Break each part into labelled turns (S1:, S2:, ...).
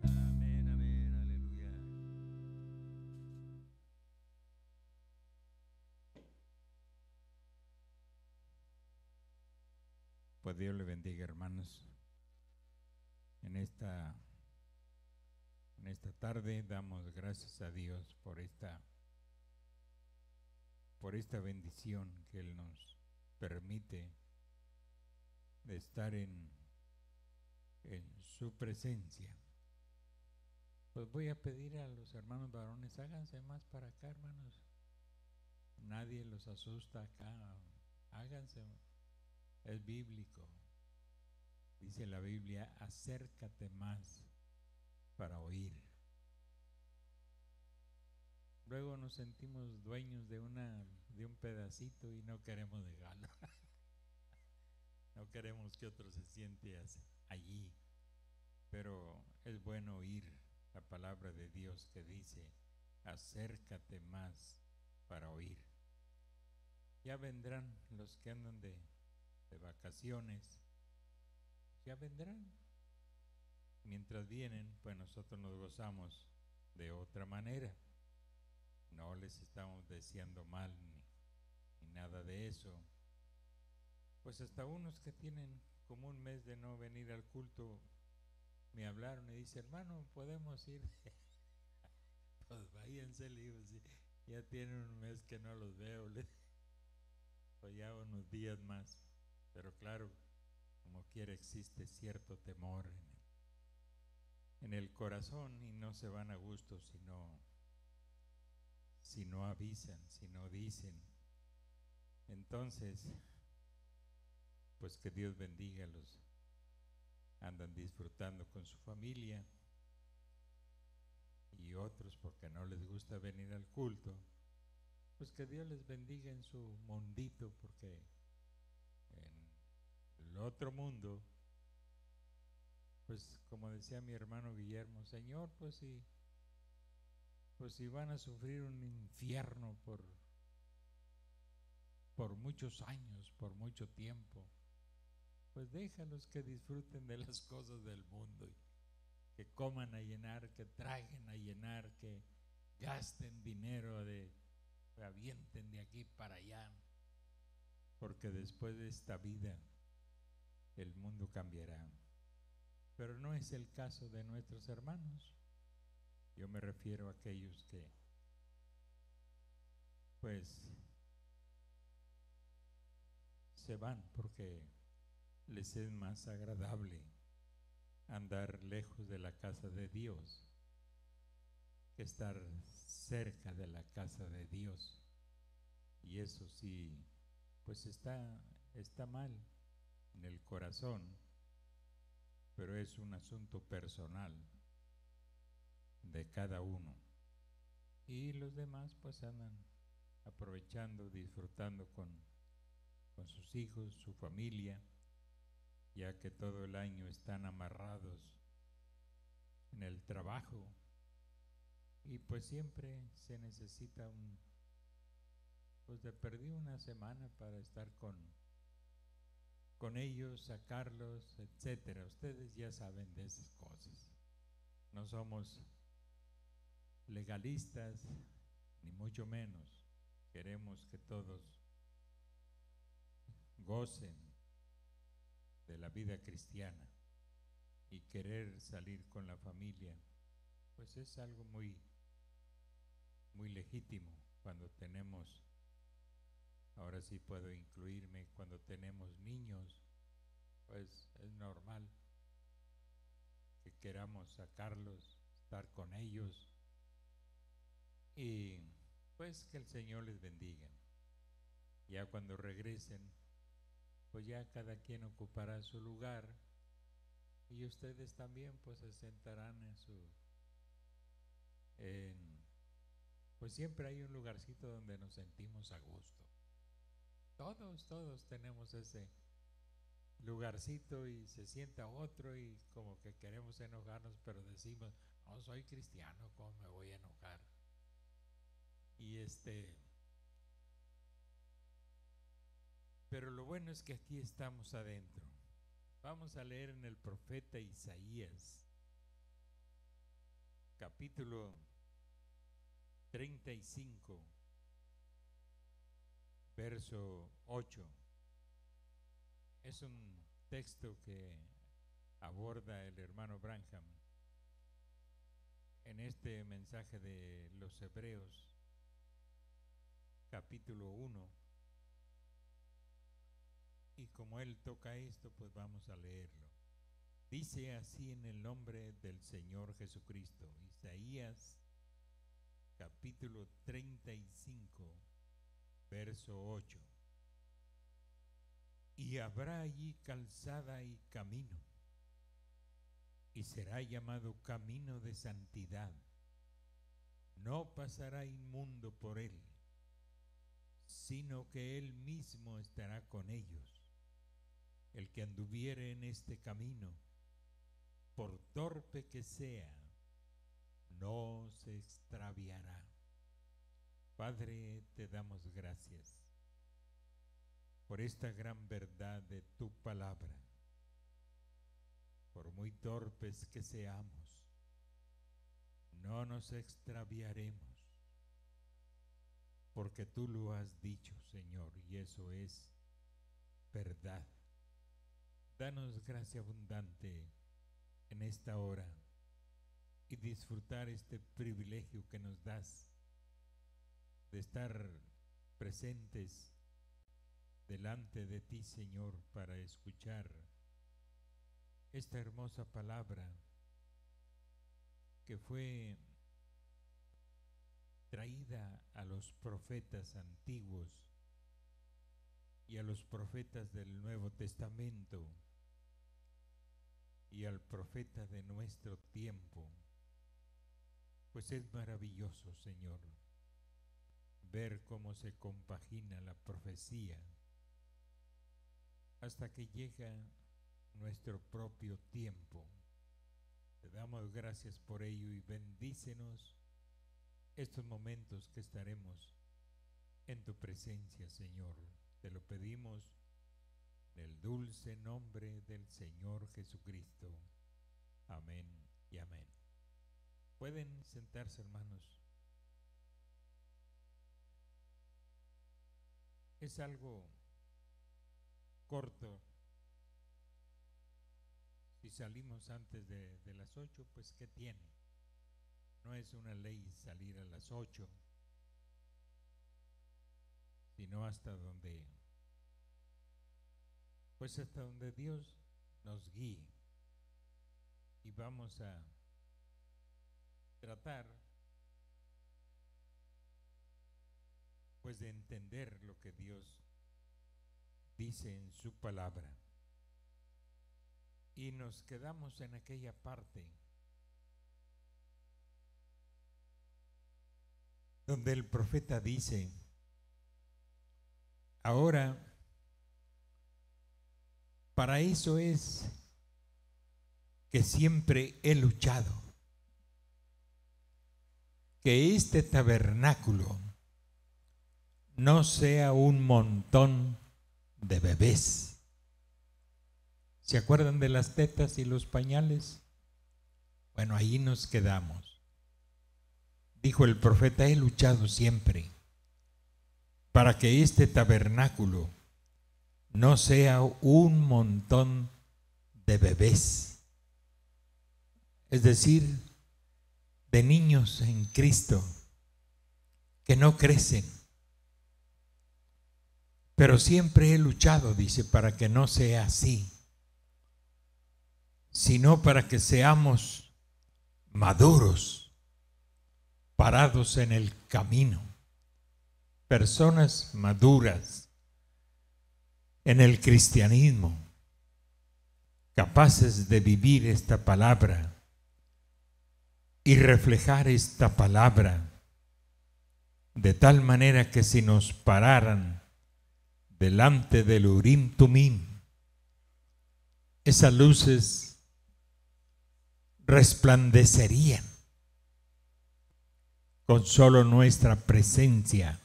S1: Amén, amén, aleluya. Pues Dios le bendiga, hermanos. En esta tarde damos gracias a Dios por esta bendición que Él nos permite de estar en su presencia. Pues voy a pedir a los hermanos varones, háganse más para acá, hermanos. Nadie los asusta acá. Háganse. Es bíblico. Dice la Biblia, acércate más para oír. Luego nos sentimos dueños de un pedacito y no queremos dejarlo. No queremos que otro se siente allí. Pero es bueno oír la palabra de Dios que dice, acércate más para oír. Ya vendrán los que andan de vacaciones, ya vendrán. Mientras vienen, pues nosotros nos gozamos de otra manera. No les estamos deseando mal ni nada de eso. Pues hasta unos que tienen como un mes de no venir al culto me hablaron y dice, hermano, ¿podemos ir? Pues váyanse, le digo, sí, ya tienen un mes que no los veo, pues ya unos días más. Pero claro, como quiera existe cierto temor en el corazón y no se van a gusto si no avisan, si no dicen. Entonces, pues que Dios bendiga a los andan disfrutando con su familia y otros porque no les gusta venir al culto, pues que Dios les bendiga en su mundito, porque en el otro mundo, pues como decía mi hermano Guillermo, Señor, pues si van a sufrir un infierno por muchos años, por mucho tiempo, pues déjalos que disfruten de las cosas del mundo, y que coman a llenar, que traguen a llenar, que gasten dinero, avienten de aquí para allá, porque después de esta vida el mundo cambiará. Pero no es el caso de nuestros hermanos. Yo me refiero a aquellos que pues se van porque les es más agradable andar lejos de la casa de Dios que estar cerca de la casa de Dios. Y eso sí, pues está mal en el corazón, pero es un asunto personal. de cada uno. Y los demás pues andan aprovechando, disfrutando con sus hijos, su familia, ya que todo el año están amarrados en el trabajo y pues siempre se necesita pues de perdido una semana para estar con ellos, sacarlos, etcétera. Ustedes ya saben de esas cosas. No somos legalistas, ni mucho menos. Queremos que todos gocen de la vida cristiana, y querer salir con la familia, pues es algo muy, muy legítimo cuando tenemos, ahora sí puedo incluirme, cuando tenemos niños, pues es normal que queramos sacarlos, estar con ellos y pues que el Señor les bendiga. Ya cuando regresen, pues ya cada quien ocupará su lugar y ustedes también pues se sentarán pues siempre hay un lugarcito donde nos sentimos a gusto. Todos tenemos ese lugarcito y se sienta otro y como que queremos enojarnos, pero decimos, no soy cristiano, ¿cómo me voy a enojar? Y pero lo bueno es que aquí estamos adentro. Vamos a leer en el profeta Isaías, capítulo 35, verso 8. Es un texto que aborda el hermano Branham en este mensaje de los Hebreos, capítulo 1. Y como él toca esto, pues vamos a leerlo. Dice así en el nombre del Señor Jesucristo, Isaías, capítulo 35, verso 8. Y habrá allí calzada y camino, y será llamado camino de santidad. No pasará inmundo por él, sino que él mismo estará con ellos. El que anduviere en este camino, por torpe que sea, no se extraviará. Padre, te damos gracias por esta gran verdad de tu palabra. Por muy torpes que seamos, no nos extraviaremos, porque tú lo has dicho, Señor, y eso es verdad. Danos gracia abundante en esta hora y disfrutar este privilegio que nos das de estar presentes delante de ti, Señor, para escuchar esta hermosa palabra que fue traída a los profetas antiguos y a los profetas del Nuevo Testamento y al profeta de nuestro tiempo. Pues es maravilloso, Señor, ver cómo se compagina la profecía hasta que llega nuestro propio tiempo. Te damos gracias por ello y bendícenos estos momentos que estaremos en tu presencia, Señor. Te lo pedimos en el dulce nombre del Señor Jesucristo. Amén y amén. Pueden sentarse, hermanos. Es algo corto. Si salimos antes de las 8, pues ¿qué tiene? No es una ley salir a las 8, sino hasta donde Dios nos guíe. Y vamos a tratar pues de entender lo que Dios dice en su palabra. Y nos quedamos en aquella parte donde el profeta dice: ahora, para eso es que siempre he luchado, que este tabernáculo no sea un montón de bebés. ¿Se acuerdan de las tetas y los pañales? Bueno, ahí nos quedamos. Dijo el profeta: he luchado siempre para que este tabernáculo no sea un montón de bebés, es decir, de niños en Cristo que no crecen. Pero siempre he luchado, dice, para que no sea así, sino para que seamos maduros, parados en el camino, personas maduras en el cristianismo, capaces de vivir esta palabra y reflejar esta palabra de tal manera que si nos pararan delante del Urim Tumim, esas luces resplandecerían con solo nuestra presencia.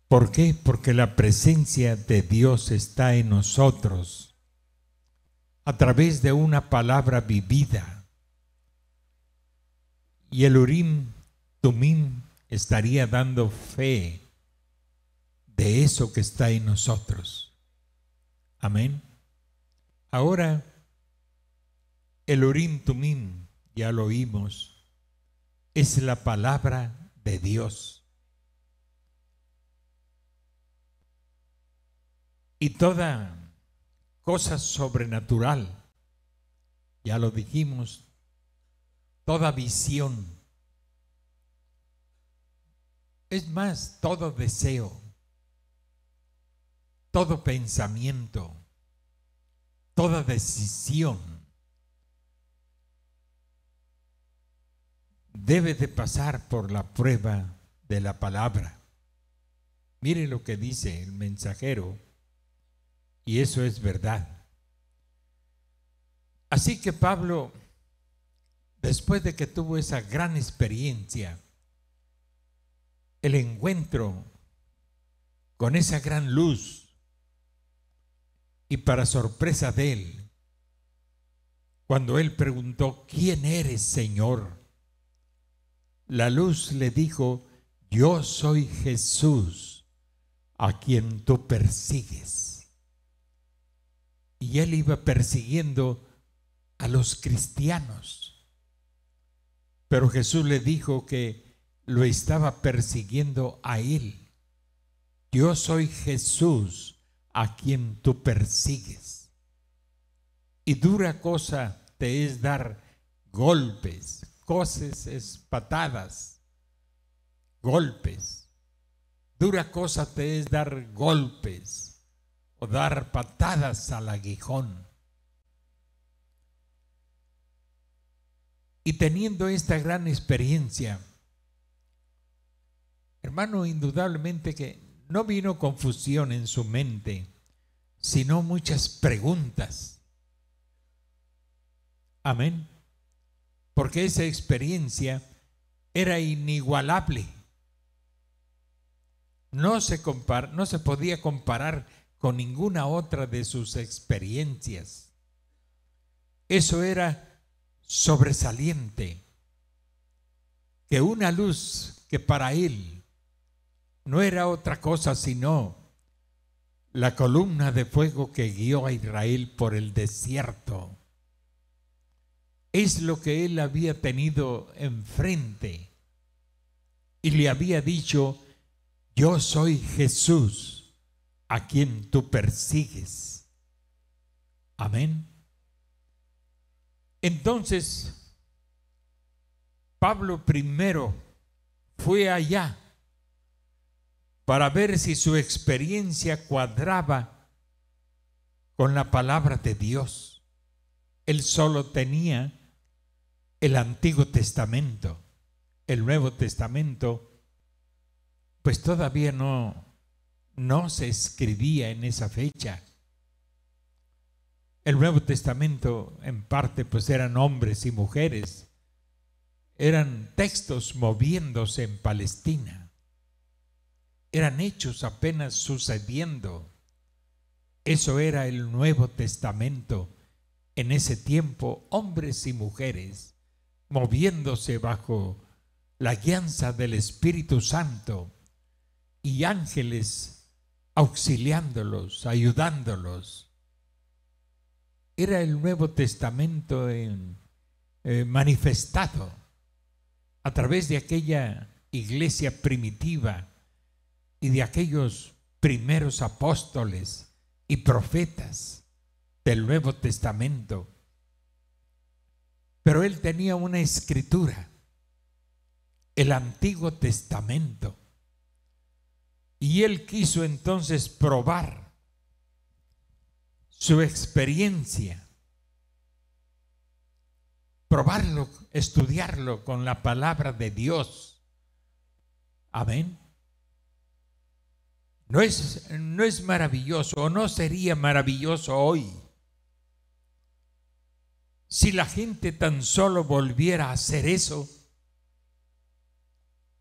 S1: ¿Por qué? Porque la presencia de Dios está en nosotros a través de una palabra vivida. Y el Urim Tumim estaría dando fe de eso que está en nosotros. Amén. Ahora, el Urim Tumim, ya lo oímos, es la palabra de Dios. Y toda cosa sobrenatural, ya lo dijimos, toda visión, es más, todo deseo, todo pensamiento, toda decisión debe de pasar por la prueba de la palabra. Mire lo que dice el mensajero, y eso es verdad. Así que Pablo, después de que tuvo esa gran experiencia, el encuentro con esa gran luz, y para sorpresa de él, cuando él preguntó: ¿quién eres, Señor?, la luz le dijo: yo soy Jesús, a quien tú persigues. Y él iba persiguiendo a los cristianos, pero Jesús le dijo que lo estaba persiguiendo a él. Yo soy Jesús, a quien tú persigues. Y dura cosa te es dar golpes, coces es patadas, golpes. Dura cosa te es dar golpes o dar patadas al aguijón. Y teniendo esta gran experiencia, hermano, indudablemente que no vino confusión en su mente, sino muchas preguntas. Amén. Porque esa experiencia era inigualable. No se podía comparar con ninguna otra de sus experiencias. Eso era sobresaliente, que una luz que para él no era otra cosa sino la columna de fuego que guió a Israel por el desierto. Es lo que él había tenido enfrente y le había dicho: yo soy Jesús, a quien tú persigues. Amén. Entonces, Pablo primero fue allá para ver si su experiencia cuadraba con la palabra de Dios. Él solo tenía el Antiguo Testamento. el Nuevo Testamento, pues todavía no se escribía en esa fecha. El Nuevo Testamento en parte pues eran hombres y mujeres, eran textos moviéndose en Palestina, eran hechos apenas sucediendo. Eso era el Nuevo Testamento en ese tiempo, hombres y mujeres moviéndose bajo la guianza del Espíritu Santo y ángeles auxiliándolos, ayudándolos. Era el Nuevo Testamento manifestado a través de aquella iglesia primitiva y de aquellos primeros apóstoles y profetas del Nuevo Testamento. Pero él tenía una escritura, el Antiguo Testamento, y él quiso entonces probar su experiencia, probarlo, estudiarlo con la palabra de Dios. Amén. No es maravilloso, o no sería maravilloso hoy si la gente tan solo volviera a hacer eso,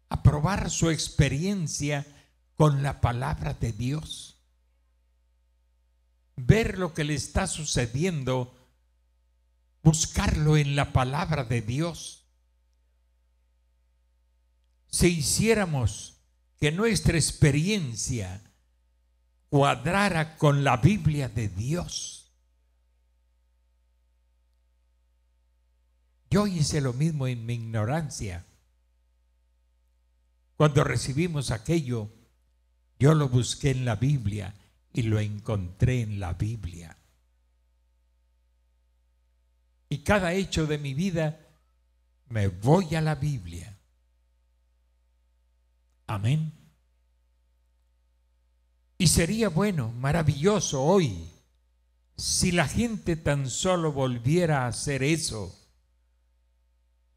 S1: a probar su experiencia con la palabra de Dios, ver lo que le está sucediendo, buscarlo en la palabra de Dios. Si hiciéramos que nuestra experiencia cuadrara con la Biblia de Dios. Yo hice lo mismo en mi ignorancia. Cuando recibimos aquello, yo lo busqué en la Biblia y lo encontré en la Biblia. Y cada hecho de mi vida me voy a la Biblia. Amén. Y sería bueno, maravilloso hoy, si la gente tan solo volviera a hacer eso,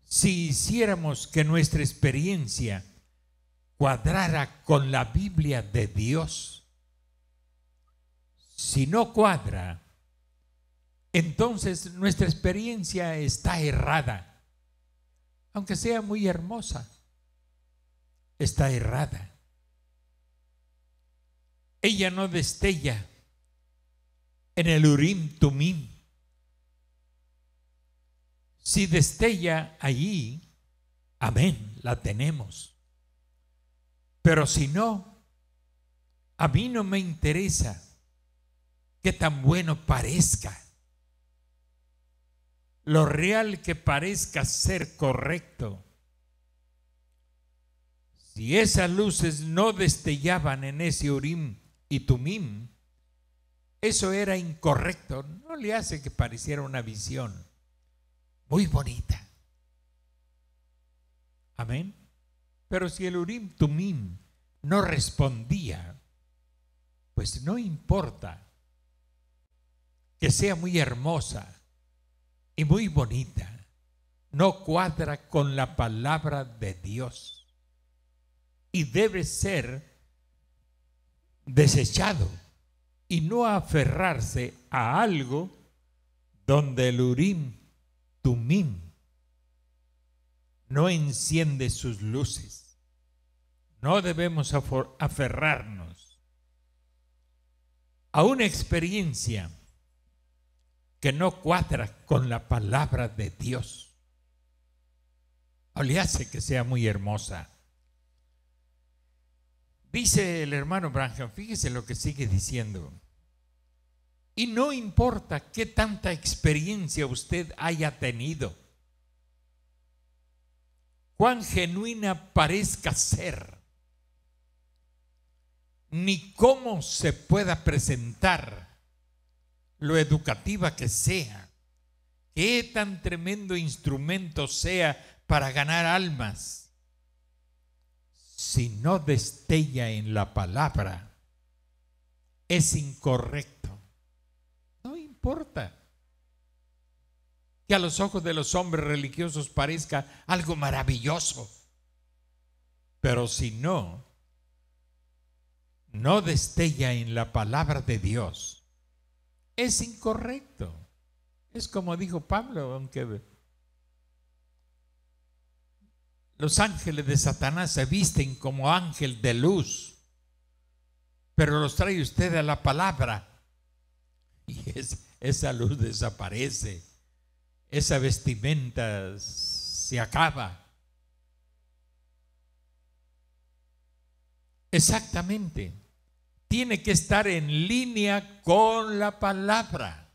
S1: si hiciéramos que nuestra experiencia cuadrara con la Biblia de Dios. Si no cuadra, entonces nuestra experiencia está errada, aunque sea muy hermosa. Está errada. Ella no destella en el Urim Tumim. Si destella allí, amén, la tenemos. Pero si no, a mí no me interesa qué tan bueno parezca. Lo real que parezca ser correcto. Si esas luces no destellaban en ese Urim y Tumim, eso era incorrecto. No le hace que pareciera una visión muy bonita. Amén. Pero si el Urim Tumim no respondía, pues no importa que sea muy hermosa y muy bonita, no cuadra con la palabra de Dios. Y debe ser desechado y no aferrarse a algo donde el Urim Tumim no enciende sus luces. No debemos aferrarnos a una experiencia que no cuadra con la palabra de Dios. O le hace que sea muy hermosa. Dice el hermano Branham, fíjese lo que sigue diciendo. Y no importa qué tanta experiencia usted haya tenido, cuán genuina parezca ser, ni cómo se pueda presentar, lo educativa que sea, qué tan tremendo instrumento sea para ganar almas. Si no destella en la palabra, es incorrecto. No importa que a los ojos de los hombres religiosos parezca algo maravilloso. Pero si no destella en la palabra de Dios, es incorrecto. Es como dijo Pablo, aunque los ángeles de Satanás se visten como ángel de luz, pero los trae usted a la palabra y esa luz desaparece, esa vestimenta se acaba. Exactamente. Tiene que estar en línea con la palabra.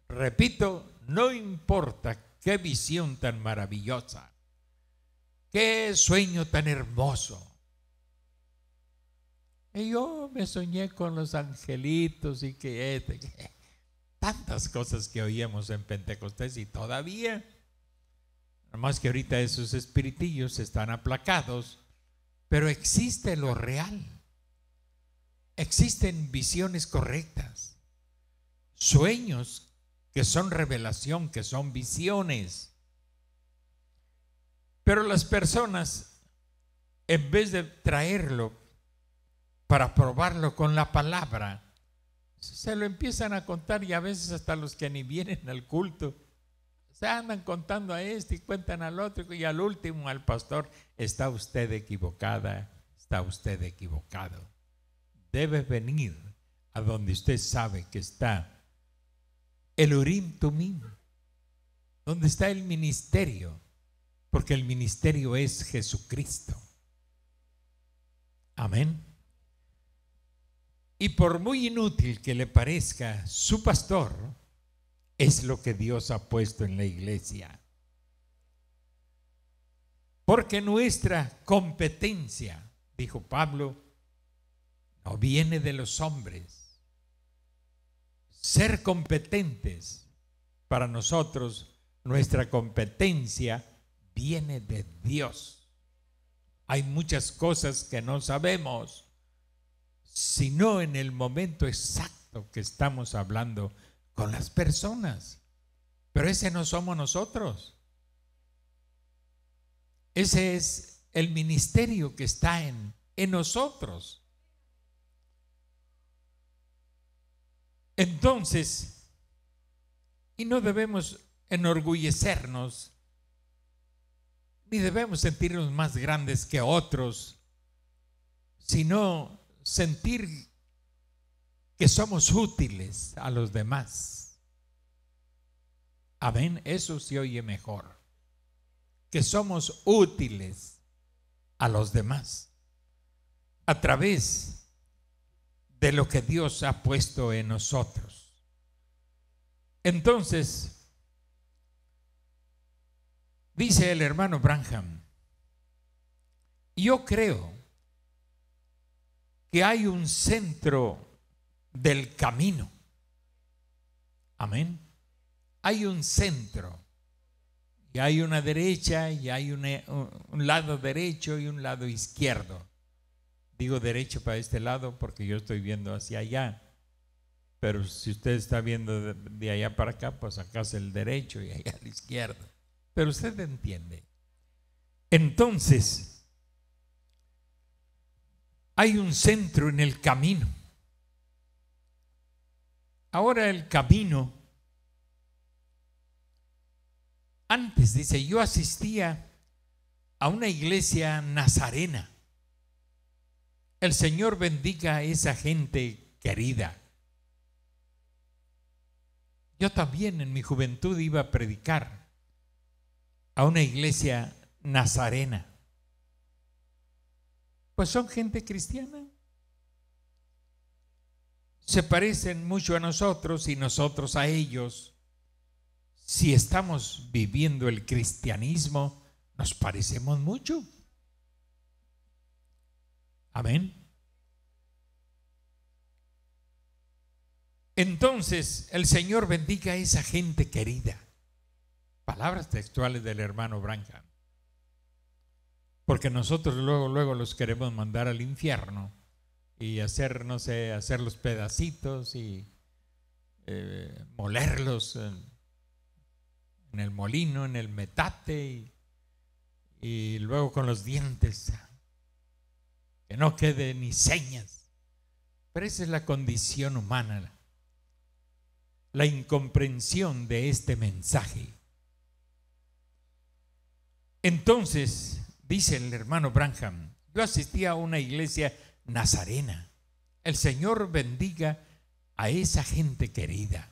S1: Repito, no importa qué visión tan maravillosa, qué sueño tan hermoso. Y yo me soñé con los angelitos y que tantas cosas que oíamos en Pentecostés y todavía, nomás que ahorita esos espiritillos están aplacados, pero existe lo real. Existen visiones correctas, sueños que son revelación, que son visiones. Pero las personas, en vez de traerlo para probarlo con la palabra, se lo empiezan a contar, y a veces hasta los que ni vienen al culto se andan contando a este y cuentan al otro, y al último al pastor: está usted equivocada, está usted equivocado. Debe venir a donde usted sabe que está el Urim Tumim, donde está el ministerio, porque el ministerio es Jesucristo. Amén. Y por muy inútil que le parezca, su pastor es lo que Dios ha puesto en la iglesia. Porque nuestra competencia, dijo Pablo, no viene de los hombres. Ser competentes, para nosotros, nuestra competencia viene de Dios. Hay muchas cosas que no sabemos, sino en el momento exacto que estamos hablando con las personas. Pero ese no somos nosotros. Ese es el ministerio que está en nosotros. Entonces, y no debemos enorgullecernos, ni debemos sentirnos más grandes que otros, sino sentir que somos útiles a los demás. Amén, eso se oye mejor. Que somos útiles a los demás a través de lo que Dios ha puesto en nosotros. Entonces, dice el hermano Branham, yo creo que hay un centro del camino. Amén. Hay un centro. Y hay una derecha y hay un lado derecho y un lado izquierdo. Digo derecho para este lado porque yo estoy viendo hacia allá. Pero si usted está viendo de allá para acá, pues acá es el derecho y allá el izquierdo. Pero usted entiende. Entonces, hay un centro en el camino. Ahora el camino, antes dice, yo asistía a una iglesia nazarena. El Señor bendiga a esa gente querida. Yo también en mi juventud iba a predicar a una iglesia nazarena. Pues son gente cristiana. Se parecen mucho a nosotros y nosotros a ellos. Si estamos viviendo el cristianismo, nos parecemos mucho. Amén. Entonces, el Señor bendiga a esa gente querida. Palabras textuales del hermano Branham. Porque nosotros luego los queremos mandar al infierno y hacer, no sé, hacer los pedacitos y molerlos en el molino, en el metate, y y luego con los dientes, que no quede ni señas. Pero esa es la condición humana, la incomprensión de este mensaje. Entonces, dice el hermano Branham, yo asistí a una iglesia nazarena. El Señor bendiga a esa gente querida.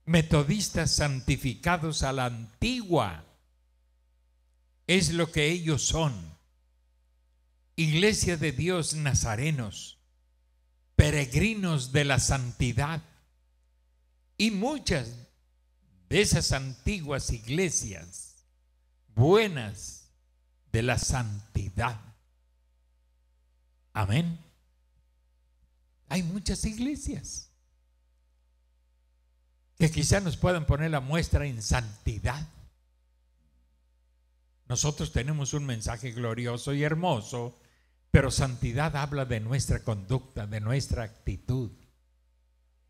S1: Metodistas santificados a la antigua, es lo que ellos son. Iglesia de Dios nazarenos, peregrinos de la santidad. Y muchas de esas antiguas iglesias buenas de la santidad. Amén. Hay muchas iglesias que quizá nos puedan poner la muestra en santidad. Nosotros tenemos un mensaje glorioso y hermoso, pero santidad habla de nuestra conducta, de nuestra actitud.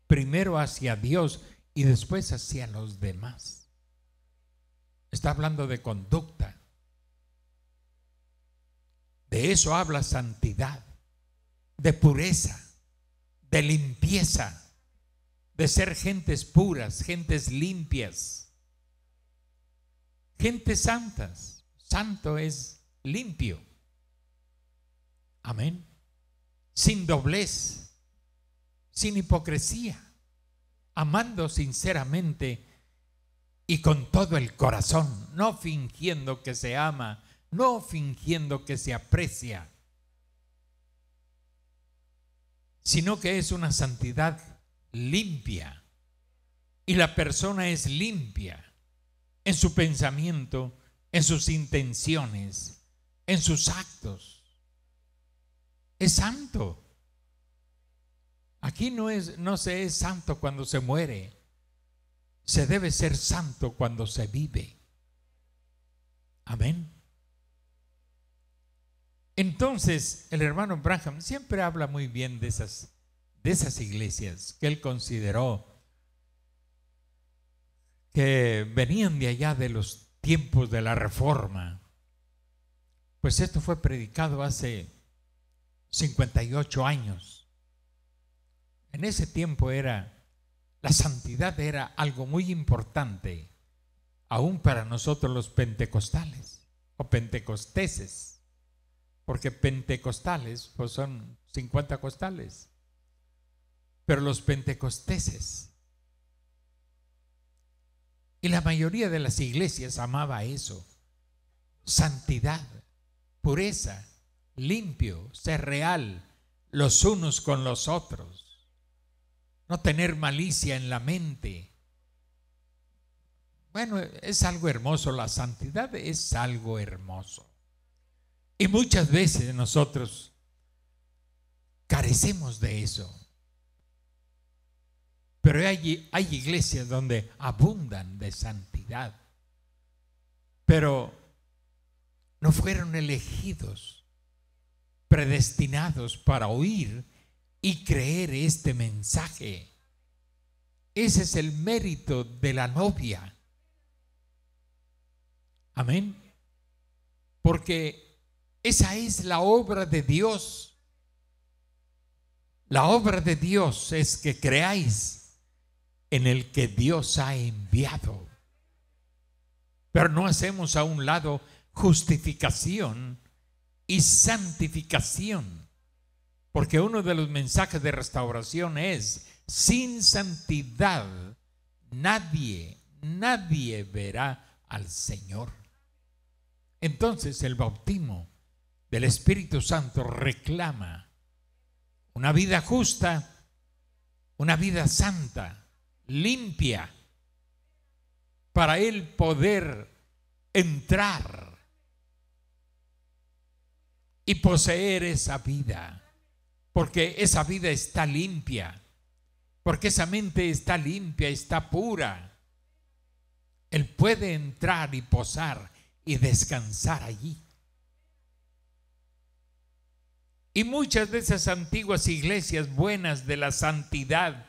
S1: Primero hacia Dios y después hacia los demás. Está hablando de conducta. De eso habla santidad, de pureza, de limpieza, de ser gentes puras, gentes limpias, gentes santas. Santo es limpio. Amén. Sin doblez, sin hipocresía, amando sinceramente y con todo el corazón, no fingiendo que se ama, no fingiendo que se aprecia, sino que es una santidad limpia. Y la persona es limpia en su pensamiento, en sus intenciones, en sus actos. Es santo. Aquí no se es santo cuando se muere. Se debe ser santo cuando se vive. Amén. Entonces, el hermano Branham siempre habla muy bien de esas iglesias que él consideró que venían de allá de los tiempos de la Reforma. Pues esto fue predicado hace 58 años. En ese tiempo la santidad era algo muy importante, aún para nosotros los pentecostales o pentecosteses, porque pentecostales pues son 50 costales, pero los pentecosteses y la mayoría de las iglesias amaba eso: santidad, pureza, limpio, ser real los unos con los otros, no tener malicia en la mente. Bueno, es algo hermoso, la santidad es algo hermoso. Y muchas veces nosotros carecemos de eso. Pero hay iglesias donde abundan de santidad, pero no fueron elegidos, predestinados para oír y creer este mensaje. Ese es el mérito de la novia. Amén. Porque esa es la obra de Dios. La obra de Dios es que creáis en el que Dios ha enviado. Pero no hacemos a un lado justificación y santificación, porque uno de los mensajes de restauración es: sin santidad nadie verá al Señor. Entonces el bautismo del Espíritu Santo reclama una vida justa, una vida santa, limpia, para él poder entrar y poseer esa vida, porque esa vida está limpia, porque esa mente está limpia, está pura. Él puede entrar y posar y descansar allí. Y muchas de esas antiguas iglesias buenas de la santidad,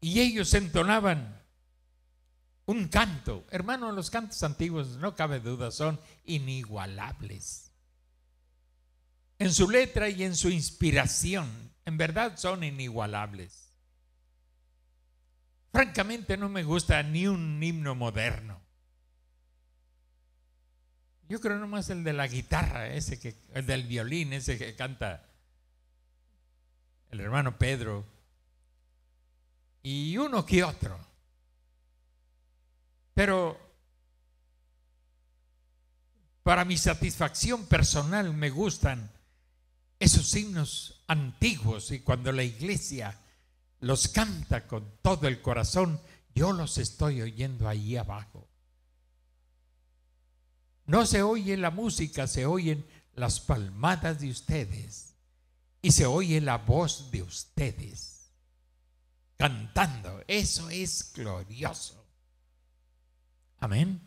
S1: y ellos entonaban un canto. Hermano, los cantos antiguos, no cabe duda, son inigualables. En su letra y en su inspiración, en verdad son inigualables. Francamente no me gusta ni un himno moderno. Yo creo nomás el de la guitarra, el del violín, ese que canta el hermano Pedro, y uno que otro. Pero para mi satisfacción personal me gustan esos himnos antiguos, y cuando la iglesia los canta con todo el corazón, yo los estoy oyendo ahí abajo. No se oye la música, se oyen las palmadas de ustedes y se oye la voz de ustedes cantando. Eso es glorioso. Amén.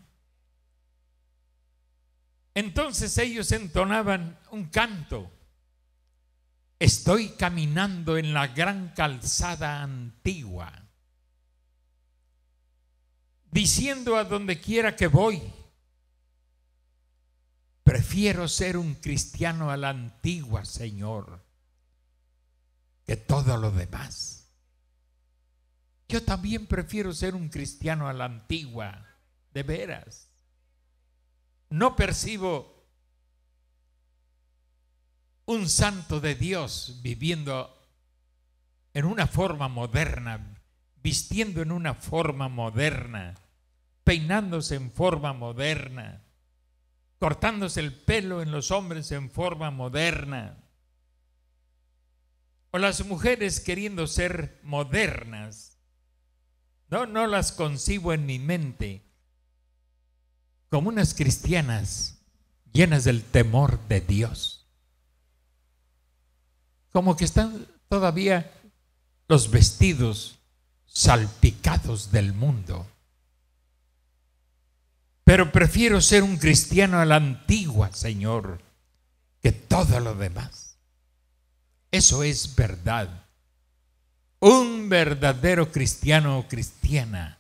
S1: Entonces ellos entonaban un canto. Estoy caminando en la gran calzada antigua, diciendo a donde quiera que voy, prefiero ser un cristiano a la antigua, Señor, que todo lo demás. Yo también prefiero ser un cristiano a la antigua, de veras. No percibo un santo de Dios viviendo en una forma moderna, vistiendo en una forma moderna, peinándose en forma moderna, cortándose el pelo en los hombres en forma moderna, o las mujeres queriendo ser modernas. No las concibo en mi mente como unas cristianas llenas del temor de Dios. Como que están todavía los vestidos salpicados del mundo. Pero prefiero ser un cristiano a la antigua, Señor, que todo lo demás. Eso es verdad. Un verdadero cristiano o cristiana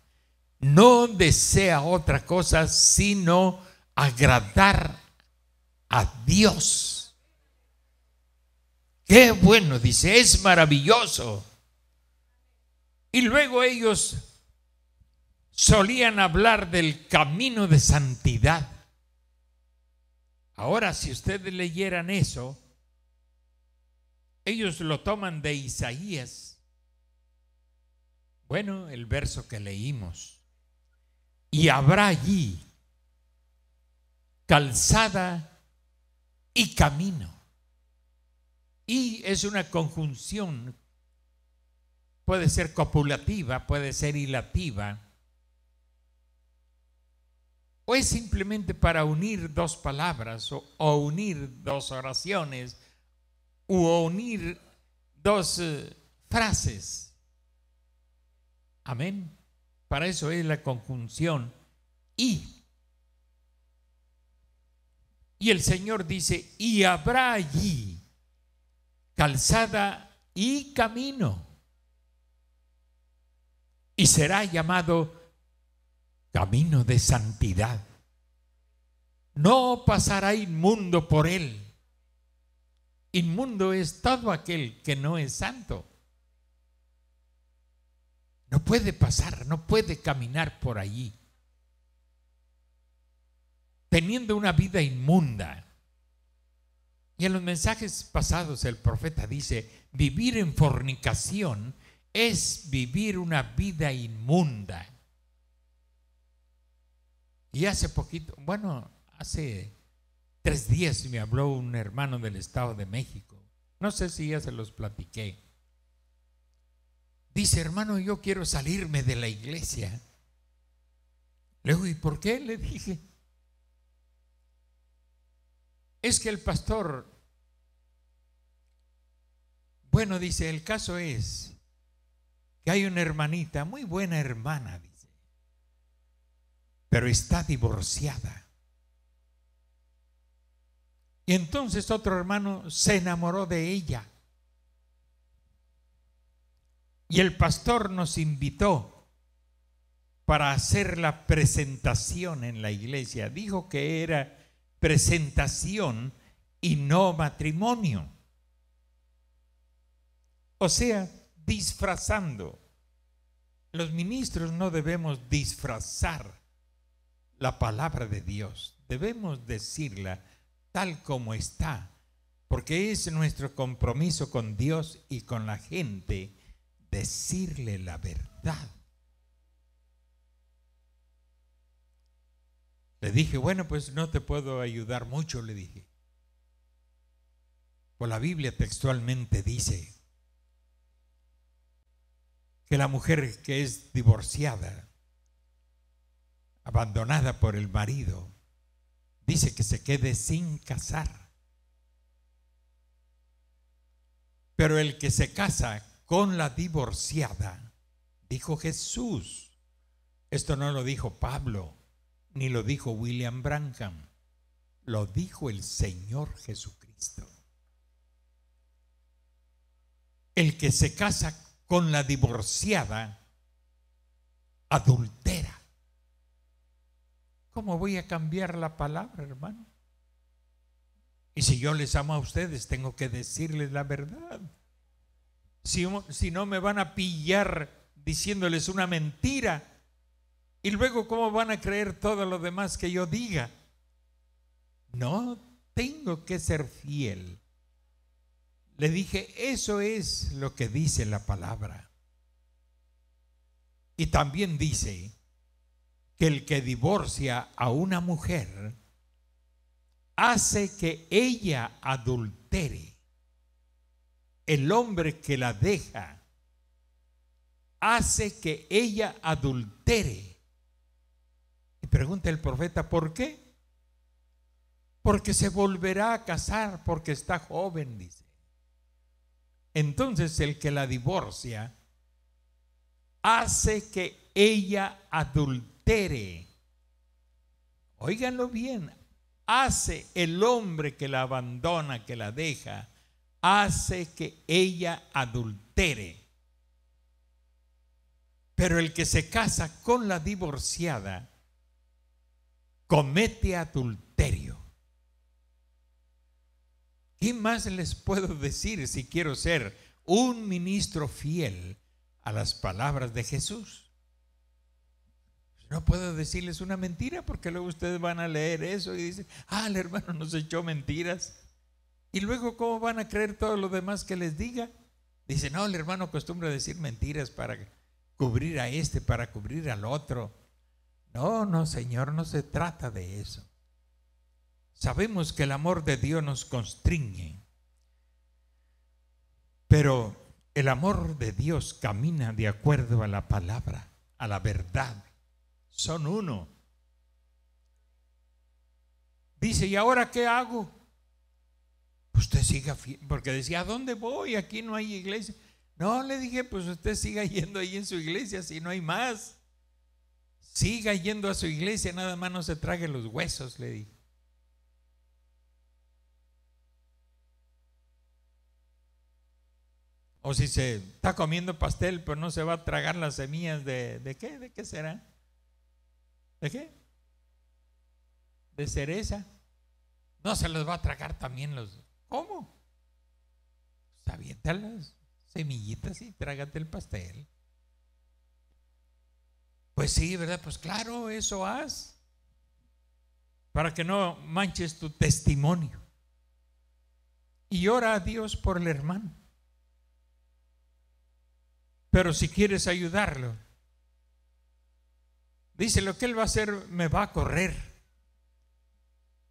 S1: no desea otra cosa sino agradar a Dios. Qué bueno, dice, es maravilloso. Y luego ellos solían hablar del camino de santidad. Ahora, si ustedes leyeran eso, ellos lo toman de Isaías. Bueno, el verso que leímos. Y habrá allí calzada y camino. Y es una conjunción, puede ser copulativa, puede ser hilativa, o es simplemente para unir dos palabras, o unir dos oraciones, o unir dos frases. Amén. Para eso es la conjunción y. Y el Señor dice, y habrá allí calzada y camino, y será llamado camino de santidad. No pasará inmundo por él. Inmundo es todo aquel que no es santo. No puede pasar, no puede caminar por allí teniendo una vida inmunda. Y en los mensajes pasados el profeta dice, vivir en fornicación es vivir una vida inmunda. Y hace poquito, hace 3 días me habló un hermano del Estado de México. No sé si ya se los platiqué. Dice, hermano, yo quiero salirme de la iglesia. Le digo, ¿y por qué? Le dije, es que el pastor, dice, el caso es que hay una hermanita, muy buena hermana, dice, pero está divorciada. Y entonces otro hermano se enamoró de ella. Y el pastor nos invitó para hacer la presentación en la iglesia. Dijo que era presentación y no matrimonio. O sea, disfrazando. Los ministros no debemos disfrazar la palabra de Dios. Debemos decirla tal como está, porque es nuestro compromiso con Dios y con la gente decirle la verdad. Le dije, bueno, pues no te puedo ayudar mucho, le dije. Pues la Biblia textualmente dice que la mujer que es divorciada, abandonada por el marido, dice que se quede sin casar. Pero el que se casa con la divorciada, dijo Jesús, esto no lo dijo Pablo, ni lo dijo William Branham, lo dijo el Señor Jesucristo. El que se casa con la divorciada adultera. ¿Cómo voy a cambiar la palabra, hermano? Y si yo les amo a ustedes, tengo que decirles la verdad. Si no, me van a pillar diciéndoles una mentira. Y luego, ¿cómo van a creer todo lo demás que yo diga? No, tengo que ser fiel. Le dije, eso es lo que dice la palabra. Y también dice que el que divorcia a una mujer hace que ella adultere. El hombre que la deja hace que ella adultere. Y pregunta el profeta, ¿por qué? Porque se volverá a casar porque está joven, dice. Entonces el que la divorcia hace que ella adultere. Óiganlo bien, hace el hombre que la abandona, que la deja, hace que ella adultere. Pero el que se casa con la divorciada comete adulterio. ¿Qué más les puedo decir si quiero ser un ministro fiel a las palabras de Jesús? No puedo decirles una mentira porque luego ustedes van a leer eso y dicen, el hermano nos echó mentiras. Y luego, ¿cómo van a creer todo lo demás que les diga? Dice, no, el hermano acostumbra a decir mentiras para cubrir a este, para cubrir al otro. No, Señor, no se trata de eso. Sabemos que el amor de Dios nos constriñe, pero el amor de Dios camina de acuerdo a la palabra, a la verdad. Son uno. Dice, ¿y ahora qué hago? Usted siga, porque decía, ¿a dónde voy? Aquí no hay iglesia. No, le dije, pues usted siga yendo ahí en su iglesia, si no hay más. Siga yendo a su iglesia, nada más no se trague los huesos, le dije. O si se está comiendo pastel, pero no se va a tragar las semillas ¿de qué? ¿De qué será? ¿De qué? De cereza. No se los va a tragar también los. ¿Cómo? Pues avienta las semillitas y trágate el pastel. Pues sí, ¿verdad? Pues claro, eso haz. Para que no manches tu testimonio. Y ora a Dios por el hermano. Pero si quieres ayudarlo, dice, lo que él va a hacer me va a correr.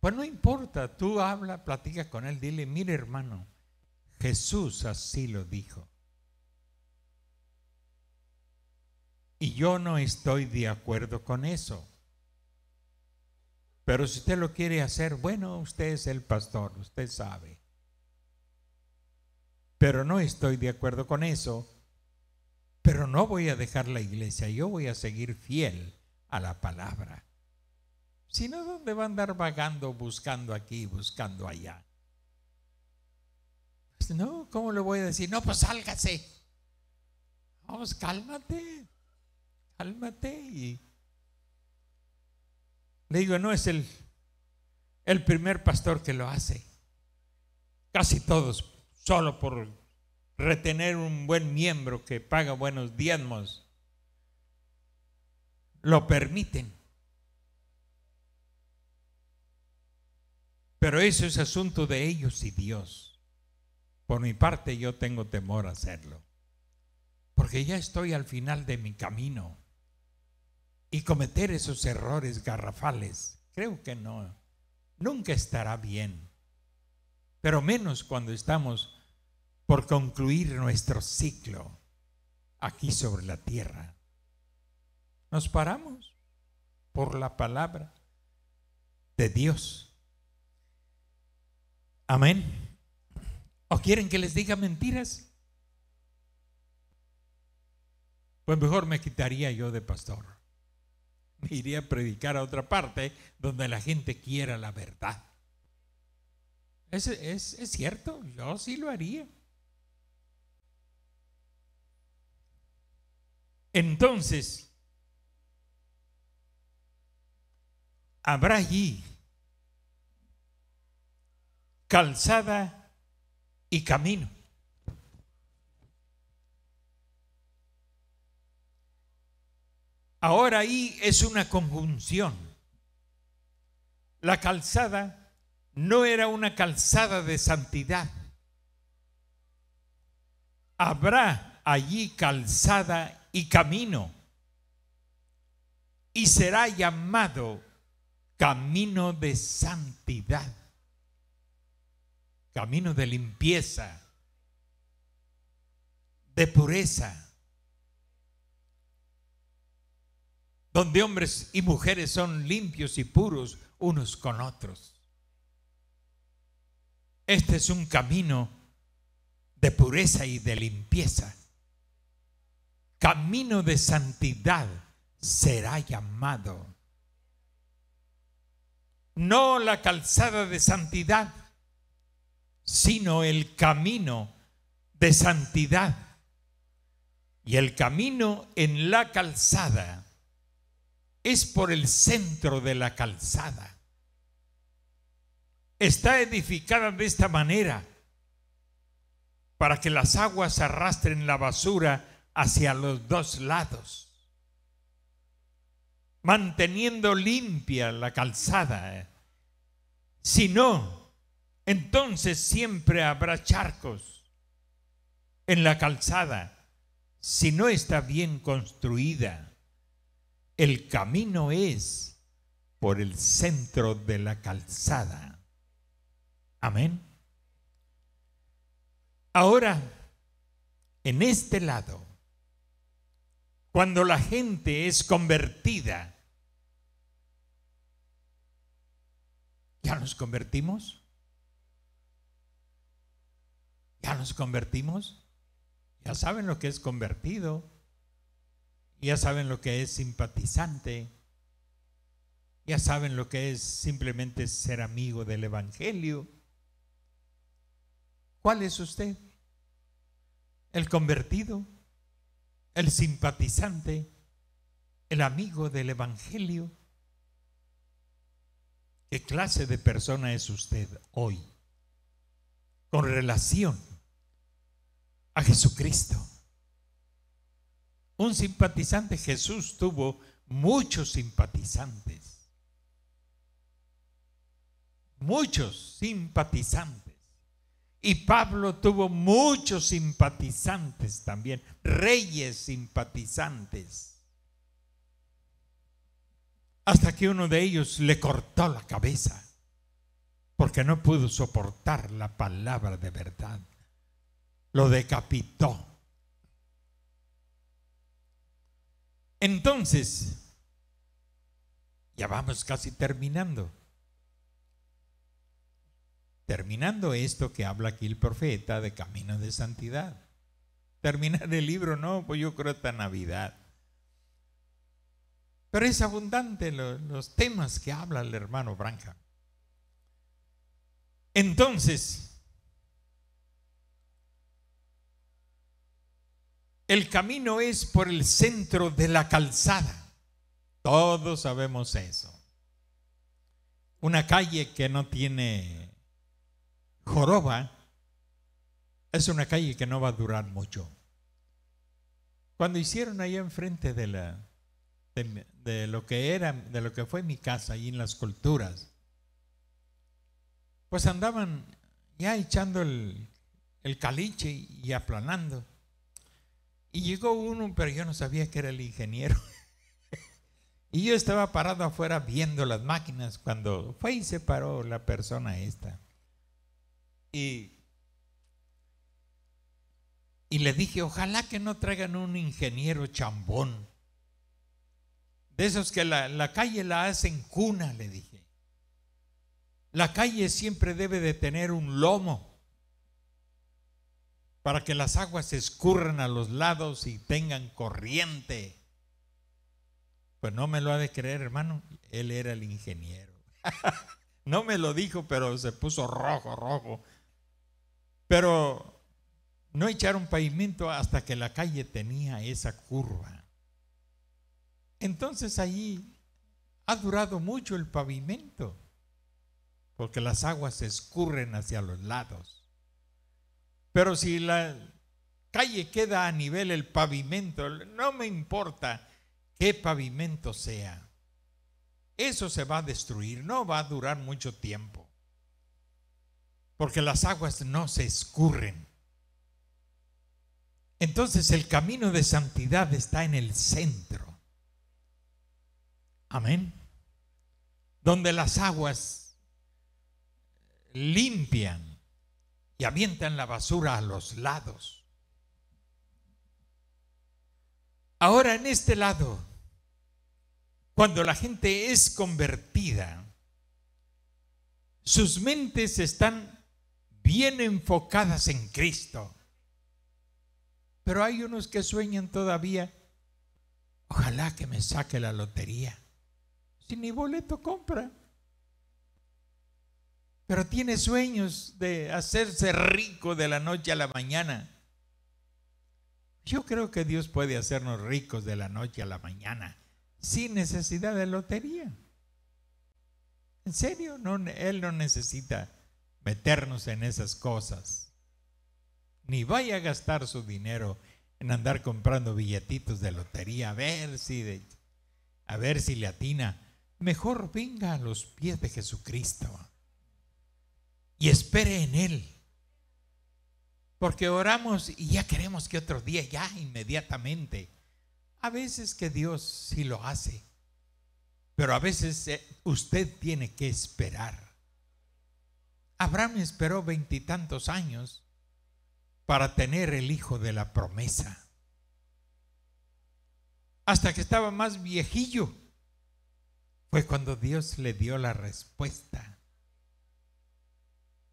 S1: Pues no importa, tú habla, platica con él, dile, mire hermano, Jesús así lo dijo. Y yo no estoy de acuerdo con eso. Pero si usted lo quiere hacer, bueno, usted es el pastor, usted sabe. Pero no estoy de acuerdo con eso. Pero no voy a dejar la iglesia, yo voy a seguir fiel a la palabra. Si no, ¿dónde va a andar vagando, buscando aquí, buscando allá? Pues no, ¿cómo le voy a decir? No, pues sálgase. Vamos, cálmate. Le digo, no es el primer pastor que lo hace. Casi todos, solo por retener un buen miembro que paga buenos diezmos, lo permiten. Pero eso es asunto de ellos y Dios. Por mi parte, yo tengo temor a hacerlo, porque ya estoy al final de mi camino, y cometer esos errores garrafales, creo que no, nunca estará bien, pero menos cuando estamos por concluir nuestro ciclo aquí sobre la tierra. Nos paramos por la palabra de Dios. Amén. ¿O quieren que les diga mentiras? Pues mejor me quitaría yo de pastor. Me iría a predicar a otra parte donde la gente quiera la verdad. Es cierto, yo sí lo haría. Entonces, habrá allí calzada y camino. Ahora ahí es una conjunción. La calzada no era una calzada de santidad. Habrá allí calzada y camino, y será llamado camino de santidad, camino de limpieza, de pureza, donde hombres y mujeres son limpios y puros unos con otros. Este es un camino de pureza y de limpieza. Camino de santidad será llamado. No la calzada de santidad, sino el camino de santidad. Y el camino en la calzada es por el centro de la calzada. Está edificada de esta manera para que las aguas arrastren la basura hacia los dos lados, manteniendo limpia la calzada. Si no, entonces siempre habrá charcos en la calzada si no está bien construida. El camino es por el centro de la calzada. Amén. Ahora, en este lado, cuando la gente es convertida, ¿ya nos convertimos? ¿Ya nos convertimos? Ya saben lo que es convertido, ya saben lo que es simpatizante, ya saben lo que es simplemente ser amigo del Evangelio. ¿Cuál es usted? ¿El convertido? ¿El simpatizante? ¿El amigo del Evangelio? ¿Qué clase de persona es usted hoy con relación a Jesucristo? Un simpatizante. Jesús tuvo muchos simpatizantes. Muchos simpatizantes. Y Pablo tuvo muchos simpatizantes también, reyes simpatizantes. Hasta que uno de ellos le cortó la cabeza porque no pudo soportar la palabra de verdad. Lo decapitó. Entonces, ya vamos casi terminando. Terminando esto que habla aquí el profeta de camino de santidad. Terminar el libro, no, pues yo creo hasta Navidad. Pero es abundante los temas que habla el hermano Branham. Entonces, el camino es por el centro de la calzada. Todos sabemos eso. una calle que no tiene joroba es una calle que no va a durar mucho. Cuando hicieron allá enfrente de lo que fue mi casa, ahí en las culturas, pues andaban ya echando el caliche y aplanando. Y llegó uno, pero yo no sabía que era el ingeniero. Y yo estaba parado afuera viendo las máquinas cuando fue y se paró la persona esta. Y le dije, ojalá que no traigan un ingeniero chambón. De esos que la calle la hacen cuna, le dije. La calle siempre debe de tener un lomo para que las aguas se escurran a los lados y tengan corriente. Pues no me lo ha de creer, hermano. Él era el ingeniero. No me lo dijo, pero se puso rojo. Pero no echaron pavimento hasta que la calle tenía esa curva. Entonces allí ha durado mucho el pavimento, porque las aguas se escurren hacia los lados. Pero si la calle queda a nivel el pavimento, no me importa qué pavimento sea, eso se va a destruir, no va a durar mucho tiempo, porque las aguas no se escurren. Entonces el camino de santidad está en el centro. Amén. Donde las aguas limpian y avientan la basura a los lados. Ahora en este lado, cuando la gente es convertida, sus mentes están bien enfocadas en Cristo. Pero hay unos que sueñan todavía, ojalá que me saque la lotería. Si ni boleto compra. Pero tiene sueños de hacerse rico de la noche a la mañana. Yo creo que Dios puede hacernos ricos de la noche a la mañana sin necesidad de lotería. En serio, Él no necesita meternos en esas cosas. Ni vaya a gastar su dinero en andar comprando billetitos de lotería a ver si le atina. Mejor venga a los pies de Jesucristo y espere en Él. Porque oramos y ya queremos que otro día, ya inmediatamente. A veces que Dios sí lo hace, pero a veces usted tiene que esperar. Abraham esperó 20 y tantos años para tener el hijo de la promesa. Hasta que estaba más viejillo, fue cuando Dios le dio la respuesta.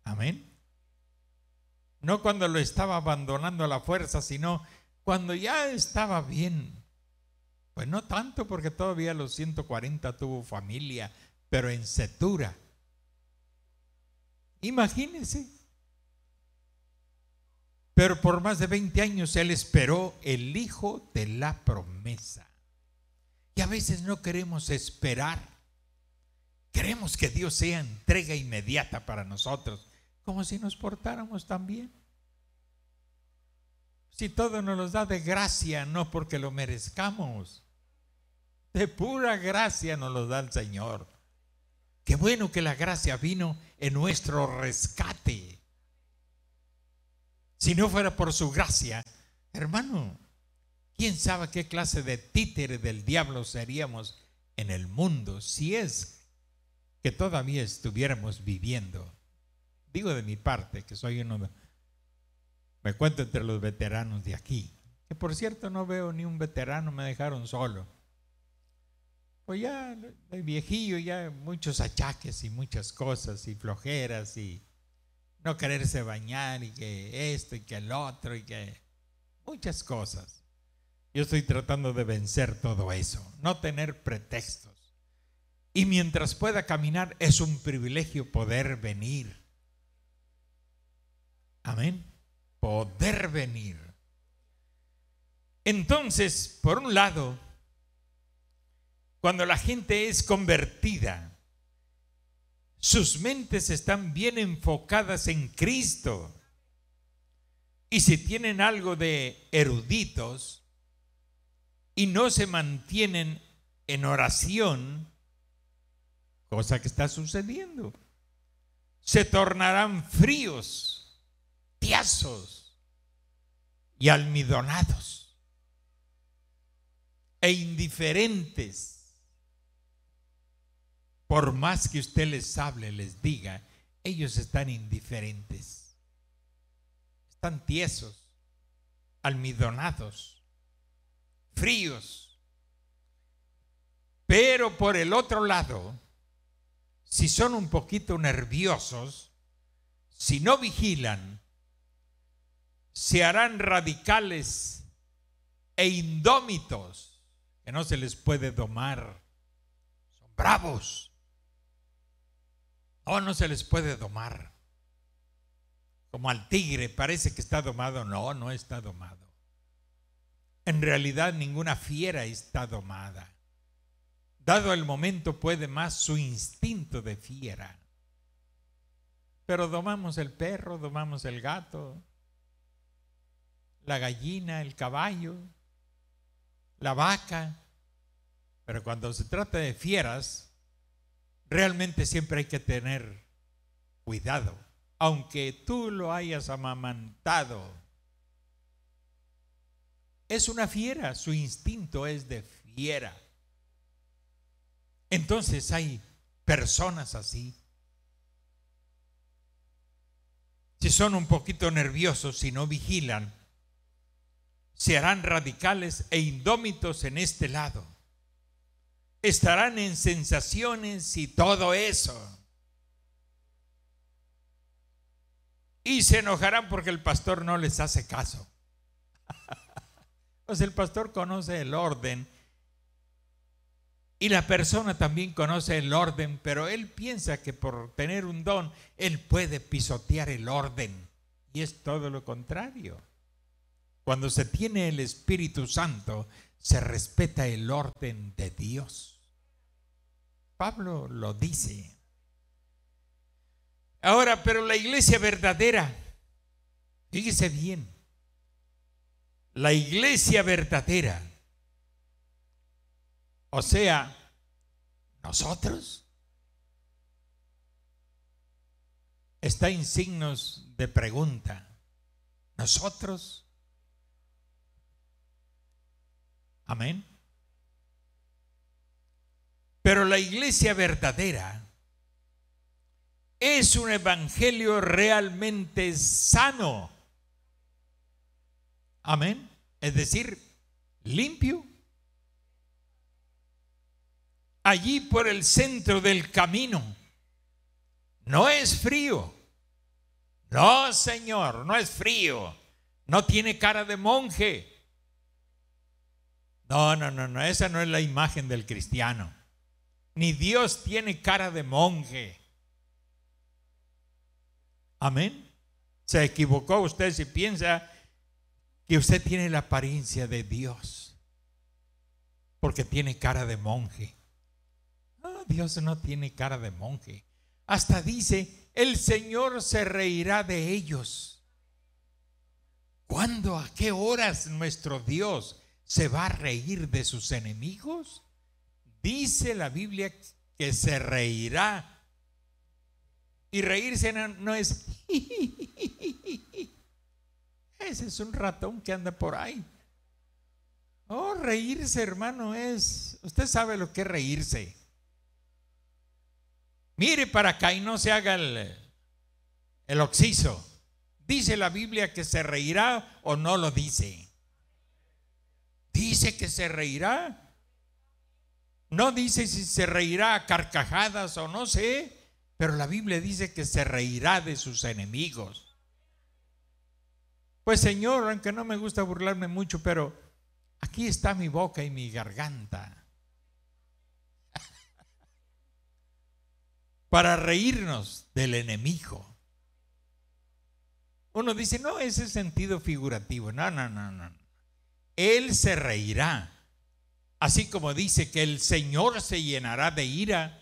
S1: Amén. No cuando lo estaba abandonando a la fuerza, sino cuando ya estaba bien. Pues no tanto, porque todavía a los 140 tuvo familia, pero en setura. Imagínense. Pero por más de 20 años él esperó el hijo de la promesa. Y a veces no queremos esperar. Queremos que Dios sea entrega inmediata para nosotros, como si nos portáramos tan bien. Si todo nos lo da de gracia, no porque lo merezcamos. De pura gracia nos lo da el Señor. Qué bueno que la gracia vino en nuestro rescate. Si no fuera por su gracia, hermano, quién sabe qué clase de títere del diablo seríamos en el mundo si es que todavía estuviéramos viviendo. Digo de mi parte, que soy uno, me cuento entre los veteranos de aquí, que por cierto no veo ni un veterano, me dejaron solo. Pues ya el viejillo, ya muchos achaques y muchas cosas y flojeras y no quererse bañar y que esto y que el otro y que muchas cosas. Yo estoy tratando de vencer todo eso, no tener pretextos. Y mientras pueda caminar es un privilegio poder venir. Amén. Poder venir. Entonces, por un lado, cuando la gente es convertida, sus mentes están bien enfocadas en Cristo. Y si tienen algo de eruditos y no se mantienen en oración, cosa que está sucediendo, se tornarán fríos, tiazos y almidonados e indiferentes. Por más que usted les hable, les diga, ellos están indiferentes. Están tiesos, almidonados, fríos. Pero por el otro lado, si son un poquito nerviosos, si no vigilan, se harán radicales e indómitos, que no se les puede domar. Son bravos. No se les puede domar. Como al tigre, parece que está domado. No, no está domado. En realidad ninguna fiera está domada. Dado el momento puede más su instinto de fiera. Pero domamos el perro, domamos el gato, la gallina, el caballo, la vaca. Pero cuando se trata de fieras, realmente siempre hay que tener cuidado. Aunque tú lo hayas amamantado, es una fiera, su instinto es de fiera. Entonces hay personas así. Si son un poquito nerviosos, si no vigilan, se harán radicales e indómitos en este lado. Estarán en sensaciones y todo eso. Y se enojarán porque el pastor no les hace caso. Pues el pastor conoce el orden y la persona también conoce el orden, pero él piensa que por tener un don, él puede pisotear el orden. Y es todo lo contrario. Cuando se tiene el Espíritu Santo, se respeta el orden de Dios. Pablo lo dice. Ahora, pero la iglesia verdadera, fíjese bien, la iglesia verdadera, o sea, nosotros, está en signos de pregunta. ¿Nosotros? Amén. Pero la iglesia verdadera es un evangelio realmente sano. Amén. Es decir, limpio. Allí por el centro del camino. No es frío. No, Señor, no es frío. No tiene cara de monje. No, esa no es la imagen del cristiano. Ni Dios tiene cara de monje. Amén. Se equivocó usted si piensa que usted tiene la apariencia de Dios porque tiene cara de monje. No, Dios no tiene cara de monje. Hasta dice, el Señor se reirá de ellos. ¿Cuándo? ¿A qué horas nuestro Dios se va a reír de sus enemigos? Dice la Biblia que se reirá. Y reírse no es ese es un ratón que anda por ahí. Reírse, hermano, usted sabe lo que es reírse. Mire para acá y no se haga el occiso. ¿Dice la Biblia que se reirá o no lo dice? Dice que se reirá. No dice si se reirá a carcajadas o no sé, pero la Biblia dice que se reirá de sus enemigos. Pues Señor, aunque no me gusta burlarme mucho, pero aquí está mi boca y mi garganta para reírnos del enemigo. Uno dice, no, ese es sentido figurativo. No. Él se reirá. Así como dice que el Señor se llenará de ira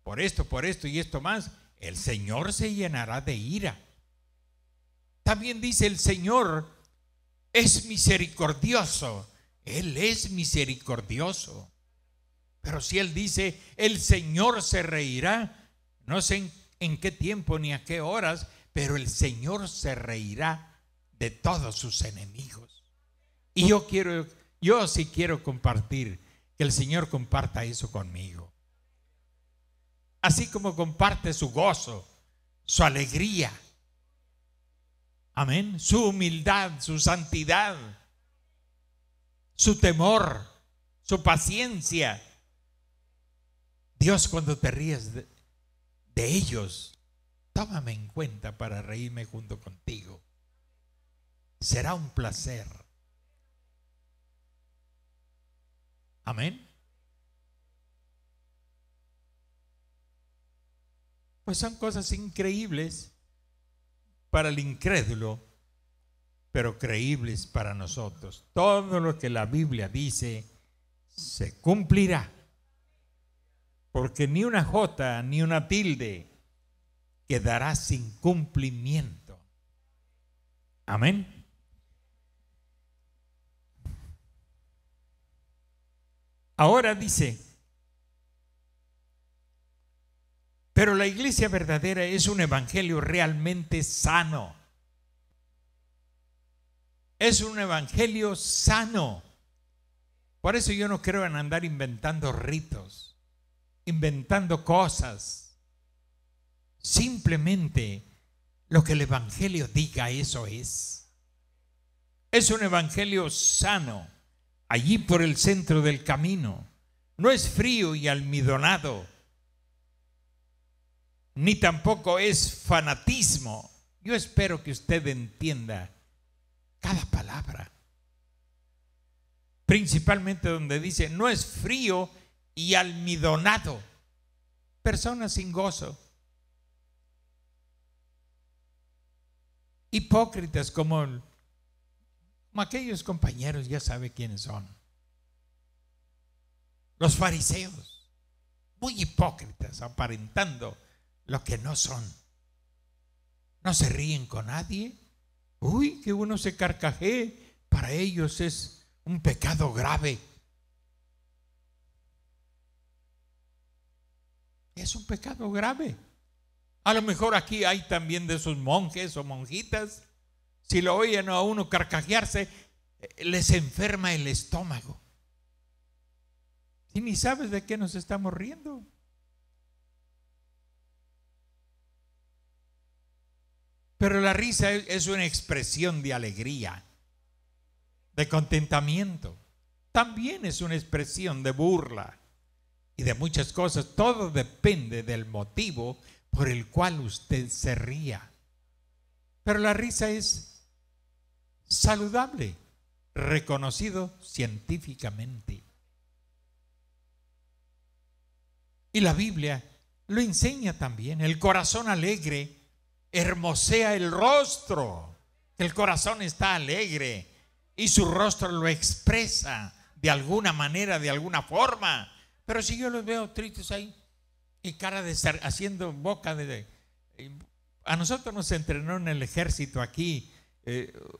S1: por esto y esto más. el Señor se llenará de ira. También dice: el Señor es misericordioso. Él es misericordioso. Pero si Él dice: el Señor se reirá, no sé en qué tiempo ni a qué horas, pero el Señor se reirá de todos sus enemigos. Y yo sí quiero compartir, que el Señor comparta eso conmigo. Así como comparte su gozo, su alegría, amén, su humildad, su santidad, su temor, su paciencia. Dios, cuando te ríes de ellos, tómame en cuenta para reírme junto contigo. Será un placer. Amén. Pues son cosas increíbles para el incrédulo, pero creíbles para nosotros. Todo lo que la Biblia dice se cumplirá, porque ni una jota ni una tilde quedará sin cumplimiento. Amén. Ahora dice: pero la iglesia verdadera es un evangelio realmente sano. Es un evangelio sano. Por eso yo no creo en andar inventando ritos, inventando cosas. Simplemente lo que el evangelio diga, eso es. Es un evangelio sano, allí por el centro del camino. No es frío y almidonado, ni tampoco es fanatismo. Yo espero que usted entienda cada palabra, principalmente donde dice: no es frío y almidonado. Personas sin gozo, hipócritas como aquellos compañeros, ya sabe quiénes son, los fariseos, muy hipócritas, aparentando lo que no son. No se ríen con nadie. Uy, que uno se carcajee, para ellos es un pecado grave. Es un pecado grave. A lo mejor aquí hay también de esos monjes o monjitas. Si lo oyen a uno carcajearse, les enferma el estómago. Y ni sabes de qué nos estamos riendo. Pero la risa es una expresión de alegría, de contentamiento. También es una expresión de burla y de muchas cosas. Todo depende del motivo por el cual usted se ría. Pero la risa es saludable, reconocido científicamente. Y la Biblia lo enseña también. El corazón alegre hermosea el rostro. El corazón está alegre y su rostro lo expresa de alguna manera, de alguna forma. Pero si yo los veo tristes ahí y cara de estar haciendo boca de... A nosotros nos entrenó en el ejército aquí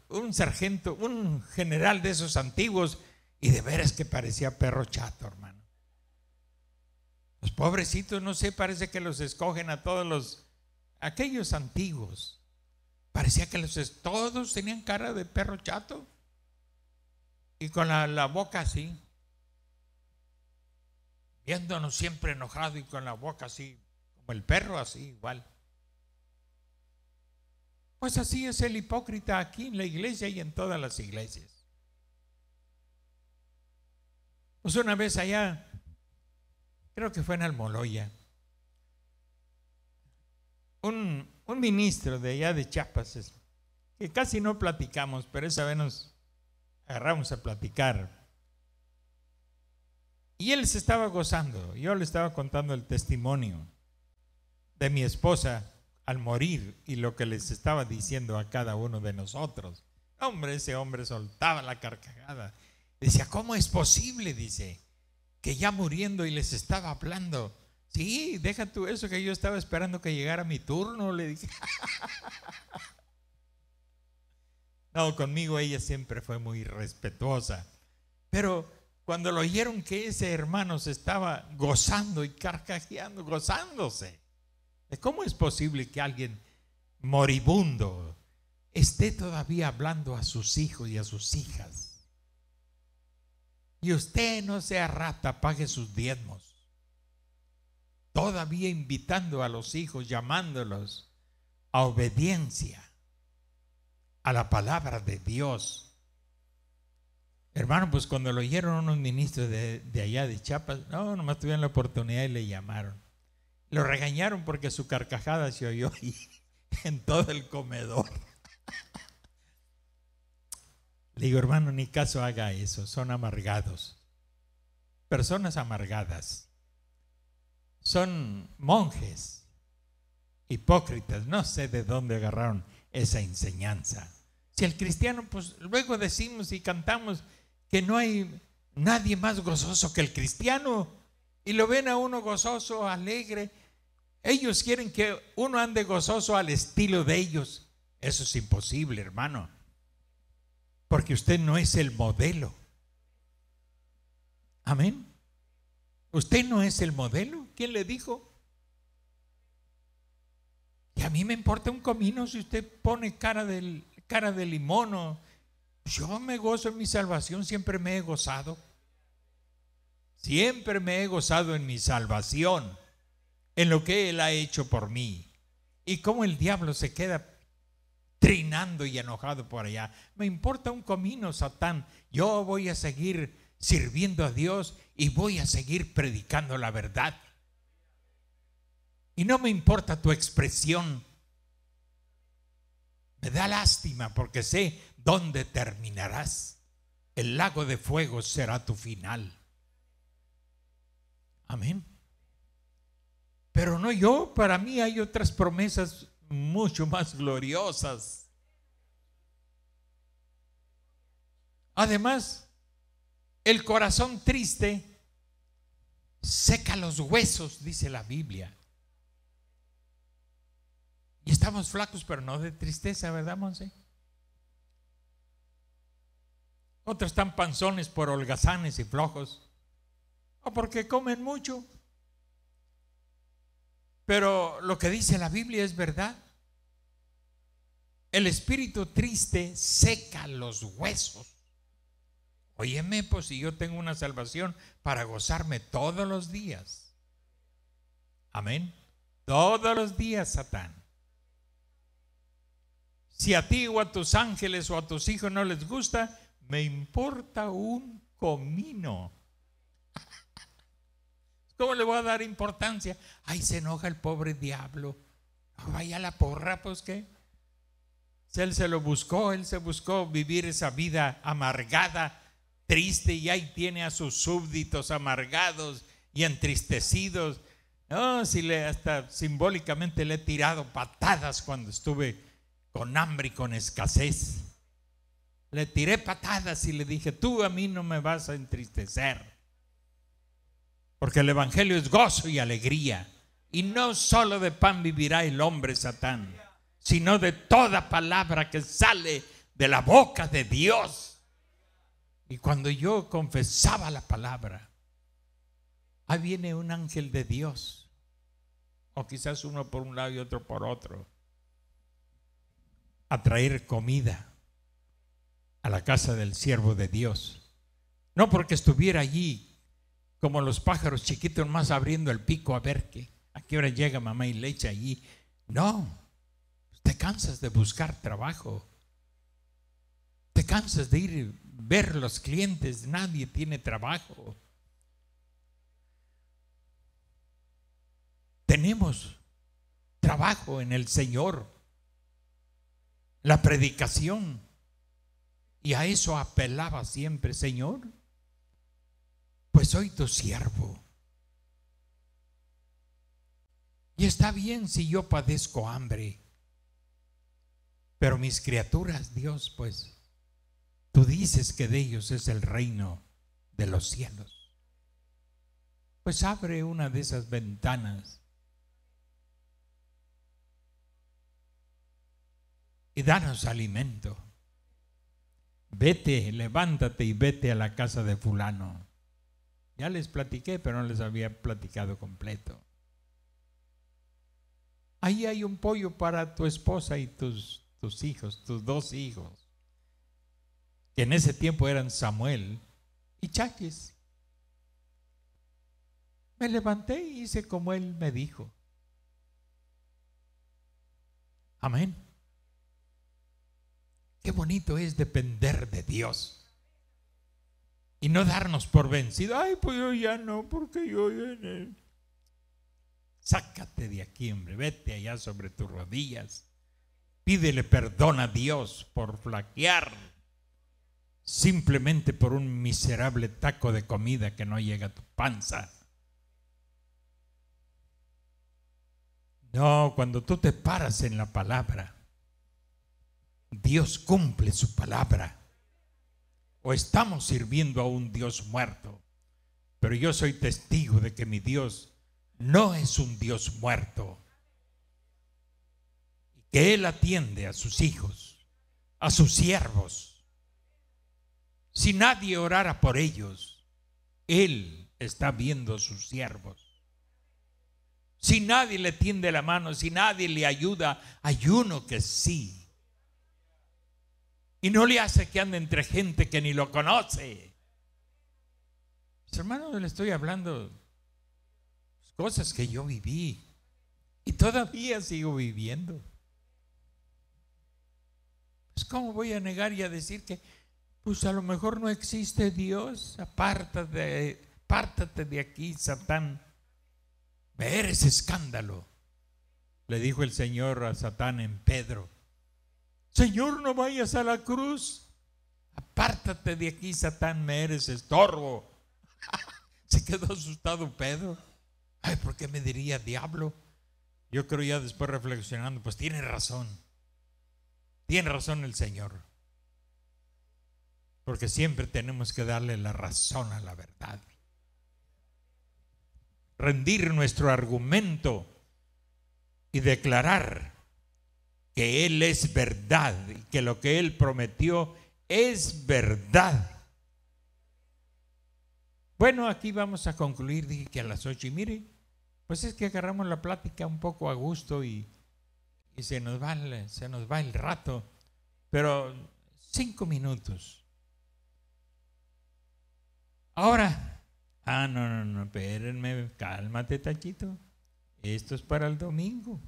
S1: un sargento, un general de esos antiguos, y de veras que parecía perro chato, hermano. Los pobrecitos, no sé, parece que los escogen a todos aquellos antiguos. Parecía que todos tenían cara de perro chato y con la boca así, viéndonos siempre enojado y con la boca así, como el perro, así igual. Pues así es el hipócrita aquí en la iglesia y en todas las iglesias. Pues una vez allá, creo que fue en Almoloya, un ministro de allá de Chiapas, que casi no platicamos, pero esa vez nos agarramos a platicar. Y él se estaba gozando. Yo le estaba contando el testimonio de mi esposa al morir y lo que les estaba diciendo a cada uno de nosotros. Hombre, ese hombre soltaba la carcajada. Decía: ¿cómo es posible? Dice, que ya muriendo y les estaba hablando, Sí, deja tú eso, que yo estaba esperando que llegara mi turno, le dije. No, conmigo ella siempre fue muy respetuosa. Pero cuando lo oyeron que ese hermano se estaba gozando y carcajeando, gozándose, ¿cómo es posible que alguien moribundo esté todavía hablando a sus hijos y a sus hijas? Y usted no sea rata, pague sus diezmos. Todavía invitando a los hijos, llamándolos a obediencia a la palabra de Dios. Hermano, pues cuando lo oyeron unos ministros de allá de Chiapas, no, nomás tuvieron la oportunidad y le llamaron. Lo regañaron porque su carcajada se oyó en todo el comedor. Le digo, hermano, ni caso haga eso, son amargados. Personas amargadas. Son monjes, hipócritas, no sé de dónde agarraron esa enseñanza. Si el cristiano, pues luego decimos y cantamos que no hay nadie más gozoso que el cristiano, y lo ven a uno gozoso, alegre. Ellos quieren que uno ande gozoso al estilo de ellos. Eso es imposible, hermano, porque usted no es el modelo. Amén. Usted no es el modelo. ¿Quién le dijo? Y a mí me importa un comino si usted pone cara de limón. Yo me gozo en mi salvación, siempre me he gozado. Siempre me he gozado en mi salvación, en lo que Él ha hecho por mí. Y cómo el diablo se queda trinando y enojado por allá. Me importa un comino, Satán. Yo voy a seguir sirviendo a Dios y voy a seguir predicando la verdad. Y no me importa tu expresión. Me da lástima porque sé dónde terminarás. El lago de fuego será tu final. Amén. Pero no yo, para mí hay otras promesas mucho más gloriosas. Además, el corazón triste seca los huesos, dice la Biblia. Y estamos flacos, pero no de tristeza, ¿verdad, Monse? Otros están panzones por holgazanes y flojos, o porque comen mucho. Pero lo que dice la Biblia es verdad. El espíritu triste seca los huesos. Óyeme, pues si yo tengo una salvación para gozarme todos los días. Amén. Todos los días, Satán. Si a ti o a tus ángeles o a tus hijos no les gusta, me importa un comino. ¿Cómo le voy a dar importancia? Ay, se enoja el pobre diablo. Vaya la porra, pues qué. Él se lo buscó, él se buscó vivir esa vida amargada, triste, y ahí tiene a sus súbditos amargados y entristecidos. No, si hasta simbólicamente le he tirado patadas cuando estuve con hambre y con escasez. Le tiré patadas y le dije, tú a mí no me vas a entristecer, porque el evangelio es gozo y alegría, y no solo de pan vivirá el hombre, Satán, sino de toda palabra que sale de la boca de Dios. Y cuando yo confesaba la palabra, ahí viene un ángel de Dios, o quizás uno por un lado y otro por otro, a traer comida a la casa del siervo de Dios. No porque estuviera allí como los pájaros chiquitos más abriendo el pico a ver a qué hora llega mamá y le echa allí. No, te cansas de buscar trabajo, te cansas de ir ver los clientes, nadie tiene trabajo. Tenemos trabajo en el Señor, la predicación, y a eso apelaba siempre. Señor, pues soy tu siervo, y está bien si yo padezco hambre, pero mis criaturas, Dios, pues tú dices que de ellos es el reino de los cielos. pues abre una de esas ventanas y danos alimento. Vete, levántate y vete a la casa de fulano. Ya les platiqué, pero no les había platicado completo. Ahí hay un pollo para tu esposa y tus hijos, tus 2 hijos, que en ese tiempo eran Samuel y Chaquis. Me levanté y hice como él me dijo. Amén. Qué bonito es depender de Dios y no darnos por vencido. Ay, pues yo ya no, porque yo ya... Sácate de aquí, hombre, vete allá sobre tus rodillas. Pídele perdón a Dios por flaquear simplemente por un miserable taco de comida que no llega a tu panza. No, cuando tú te paras en la palabra, Dios cumple su palabra. O estamos sirviendo a un Dios muerto, pero yo soy testigo de que mi Dios no es un Dios muerto, que Él atiende a sus hijos, a sus siervos. Si nadie orara por ellos, Él está viendo a sus siervos. Si nadie le tiende la mano, si nadie le ayuda, hay uno que sí. Y no le hace que ande entre gente que ni lo conoce. Mis hermanos, le estoy hablando cosas que yo viví y todavía sigo viviendo. Pues ¿cómo voy a negar y a decir que pues a lo mejor no existe Dios? Apártate de aquí, Satán. Me eres escándalo, le dijo el Señor a Satán en Pedro. Señor, no vayas a la cruz. Apártate de aquí, Satán, me eres estorbo. Se quedó asustado Pedro. Ay, ¿por qué me diría diablo? Yo creo, ya después reflexionando, pues tiene razón el Señor, porque siempre tenemos que darle la razón a la verdad, rendir nuestro argumento y declarar que Él es verdad y que lo que Él prometió es verdad. Bueno, aquí vamos a concluir. Dije que a las 8, y mire, pues es que agarramos la plática un poco a gusto y se nos va el rato, pero 5 minutos. Ahora, no, espérenme, cálmate, Tachito, esto es para el domingo.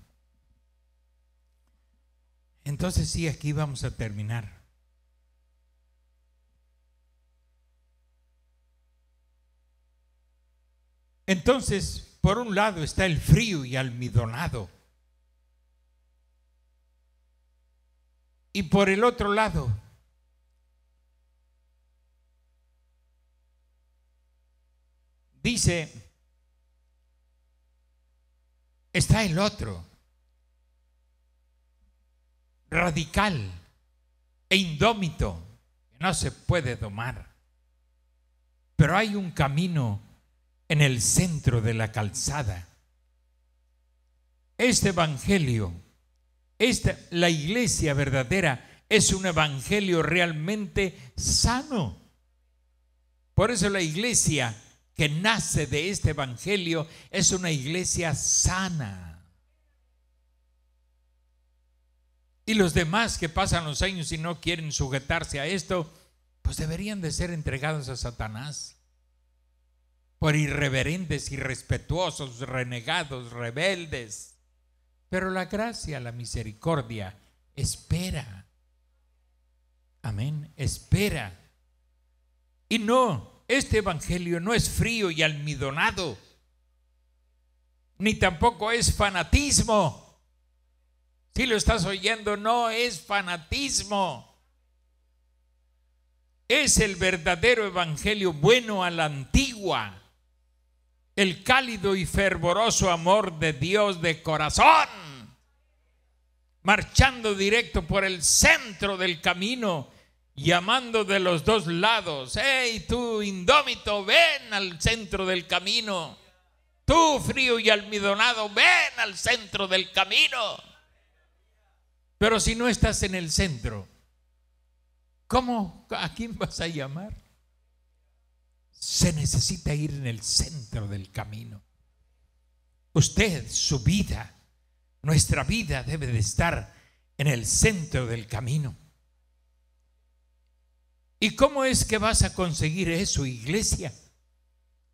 S1: Entonces sí, aquí vamos a terminar. Entonces, por un lado está el frío y almidonado, y por el otro lado dice, está el otro, radical e indómito, que no se puede domar. Pero hay un camino en el centro de la calzada. Este evangelio, la iglesia verdadera, es un evangelio realmente sano. Por eso la iglesia que nace de este evangelio es una iglesia sana. Y los demás que pasan los años y no quieren sujetarse a esto, pues deberían de ser entregados a Satanás por irreverentes, irrespetuosos, renegados, rebeldes. Pero la gracia, la misericordia espera. Amén, espera. Y no, este evangelio no es frío y almidonado, ni tampoco es fanatismo. Si lo estás oyendo, no es fanatismo. Es el verdadero evangelio bueno a la antigua. El cálido y fervoroso amor de Dios de corazón, marchando directo por el centro del camino, llamando de los dos lados. ¡Hey, tú indómito, ven al centro del camino! Tú, frío y almidonado, ven al centro del camino. Pero si no estás en el centro, ¿cómo? ¿A quién vas a llamar? Se necesita ir en el centro del camino. Usted, su vida, nuestra vida debe de estar en el centro del camino. ¿Y cómo es que vas a conseguir eso, iglesia?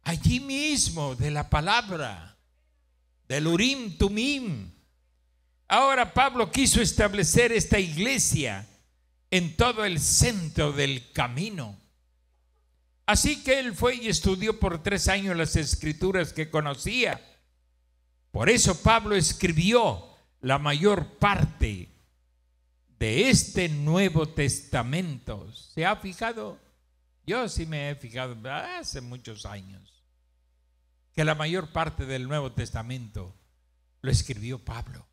S1: Allí mismo, de la palabra, del Urim Tumim. Ahora Pablo quiso establecer esta iglesia en todo el centro del camino. Así que él fue y estudió por 3 años las escrituras que conocía. Por eso Pablo escribió la mayor parte de este Nuevo Testamento. ¿Se ha fijado? Yo sí me he fijado hace muchos años que la mayor parte del Nuevo Testamento lo escribió Pablo.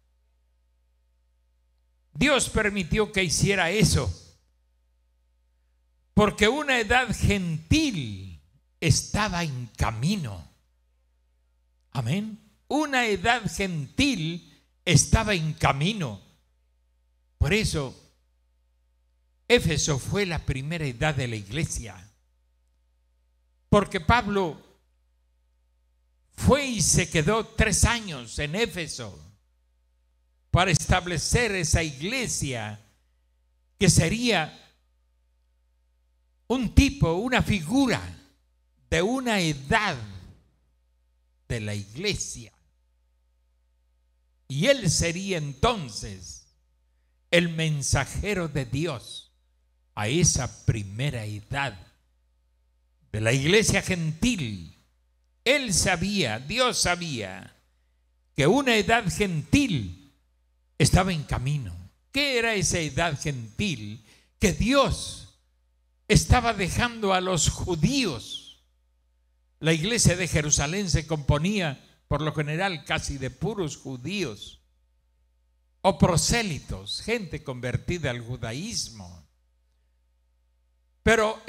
S1: Dios permitió que hiciera eso porque una edad gentil estaba en camino. Amén. Una edad gentil estaba en camino. Por eso, Éfeso fue la primera edad de la iglesia. Porque Pablo fue y se quedó 3 años en Éfeso para establecer esa iglesia que sería un tipo, una figura de una edad de la iglesia. Y él sería entonces el mensajero de Dios a esa primera edad de la iglesia gentil. Él sabía, Dios sabía que una edad gentil estaba en camino. ¿Qué era esa edad gentil que Dios estaba dejando a los judíos? La iglesia de Jerusalén se componía por lo general casi de puros judíos o prosélitos, gente convertida al judaísmo. Pero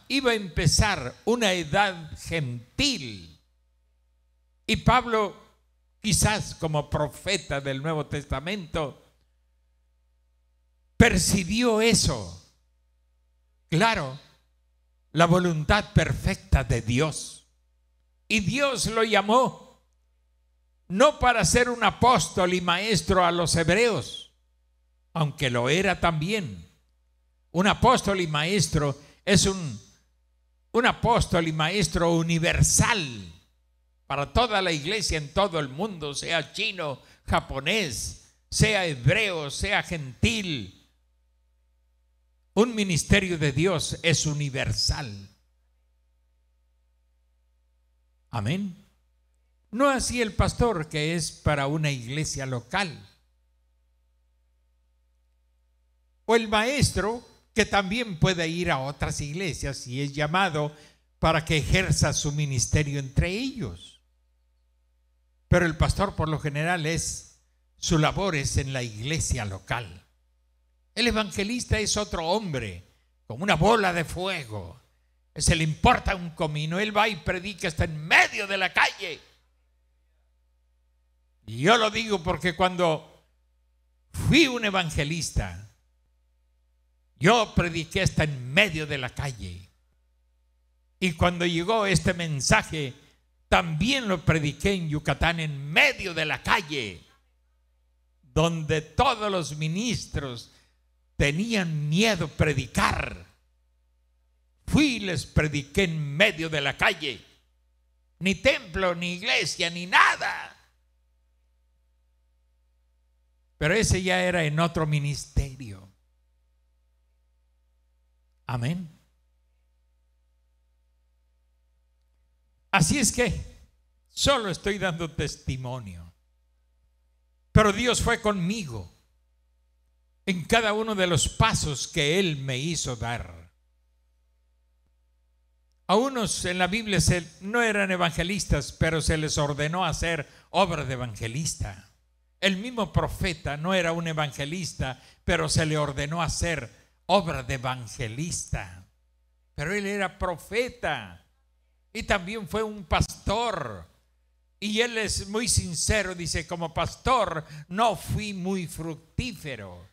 S1: iba a empezar una edad gentil. Y Pablo, quizás como profeta del Nuevo Testamento, percibió eso. Claro, la voluntad perfecta de Dios. Y Dios lo llamó no para ser un apóstol y maestro a los hebreos, aunque lo era también. Un apóstol y maestro es un apóstol y maestro universal para toda la iglesia en todo el mundo, sea chino, japonés, sea hebreo, sea gentil. Un ministerio de Dios es universal. Amén. No así el pastor, que es para una iglesia local. O el maestro, que también puede ir a otras iglesias y es llamado para que ejerza su ministerio entre ellos. Pero el pastor, por lo general, su labor es en la iglesia local. El evangelista es otro hombre con una bola de fuego. Se le importa un comino. Él va y predica hasta en medio de la calle. Y yo lo digo porque cuando fui un evangelista, yo prediqué hasta en medio de la calle. Y cuando llegó este mensaje, también lo prediqué en Yucatán, en medio de la calle, donde todos los ministros tenían miedo a predicar. Fui y les prediqué en medio de la calle. Ni templo, ni iglesia, ni nada. Pero ese ya era en otro ministerio. Amén. Así es que solo estoy dando testimonio. Pero Dios fue conmigo en cada uno de los pasos que Él me hizo dar. A unos en la Biblia no eran evangelistas, pero se les ordenó hacer obra de evangelista. El mismo profeta no era un evangelista, pero se le ordenó hacer obra de evangelista. Pero él era profeta y también fue un pastor. Y él es muy sincero, dice, como pastor no fui muy fructífero.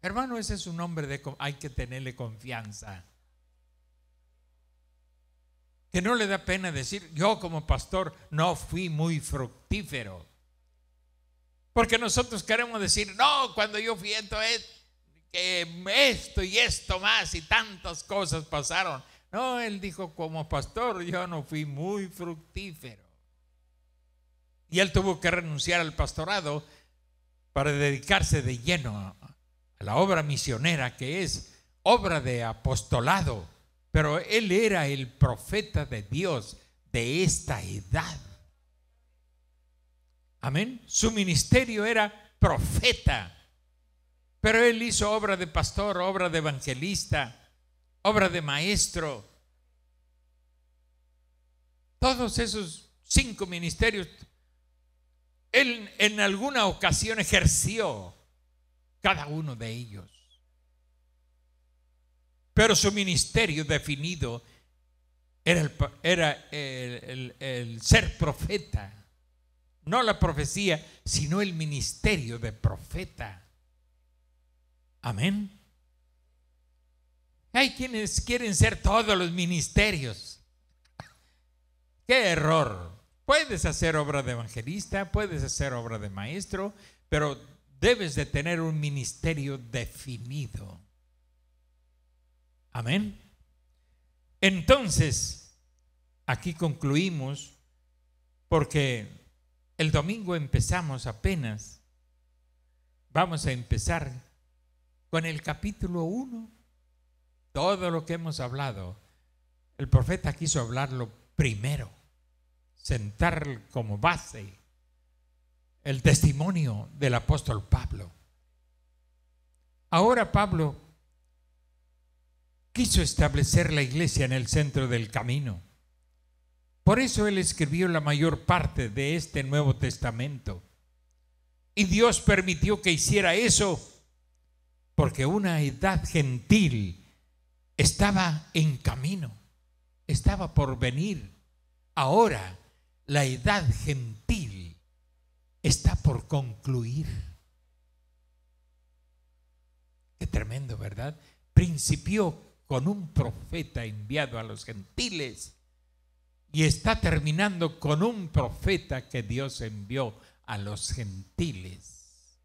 S1: Hermano, ese es un hombre hay que tenerle confianza. Que no le da pena decir, yo como pastor no fui muy fructífero. Porque nosotros queremos decir, no, cuando yo fui esto y esto más y tantas cosas pasaron. No, él dijo, como pastor yo no fui muy fructífero. Y él tuvo que renunciar al pastorado para dedicarse de lleno a la obra misionera, que es obra de apostolado. Pero él era el profeta de Dios de esta edad. Amén. Su ministerio era profeta. Pero él hizo obra de pastor, obra de evangelista, obra de maestro. Todos esos 5 ministerios, él en alguna ocasión ejerció cada uno de ellos. Pero su ministerio definido era el ser profeta. No la profecía, sino el ministerio de profeta. Amén. Hay quienes quieren ser todos los ministerios. ¡Qué error! Puedes hacer obra de evangelista, puedes hacer obra de maestro, pero debes de tener un ministerio definido. Amén. Entonces, aquí concluimos, porque el domingo empezamos apenas. Vamos a empezar con el capítulo 1. Todo lo que hemos hablado, el profeta quiso hablarlo primero, sentar como base el testimonio del apóstol Pablo. Ahora Pablo quiso establecer la iglesia en el centro del camino. Por eso él escribió la mayor parte de este Nuevo Testamento. Y Dios permitió que hiciera eso porque una edad gentil estaba en camino, estaba por venir. Ahora la edad gentil está por concluir. Qué tremendo, ¿verdad? Principió con un profeta enviado a los gentiles y está terminando con un profeta que Dios envió a los gentiles.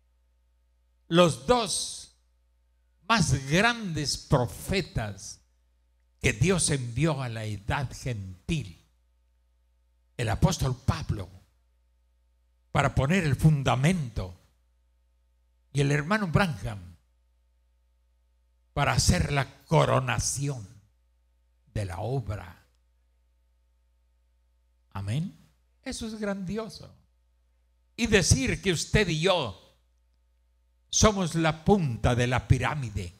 S1: Los dos más grandes profetas que Dios envió a la edad gentil, el apóstol Pablo para poner el fundamento y el hermano Branham para hacer la coronación de la obra. Amén. Eso es grandioso. Y decir que usted y yo somos la punta de la pirámide.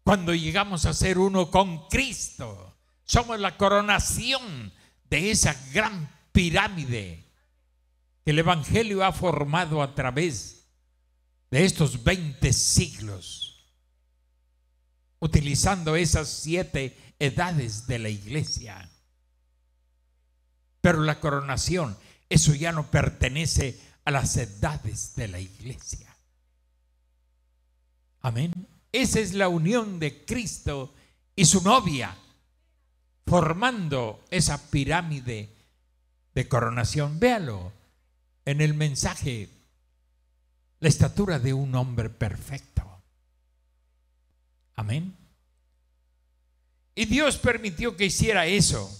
S1: Cuando llegamos a ser uno con Cristo, somos la coronación de esa gran pirámide que el Evangelio ha formado a través de estos 20 siglos, utilizando esas 7 edades de la iglesia. Pero la coronación, eso ya no pertenece a las edades de la iglesia. Amén. Esa es la unión de Cristo y su novia, formando esa pirámide de coronación. Véalo en el mensaje, la estatura de un hombre perfecto. Amén. Y Dios permitió que hiciera eso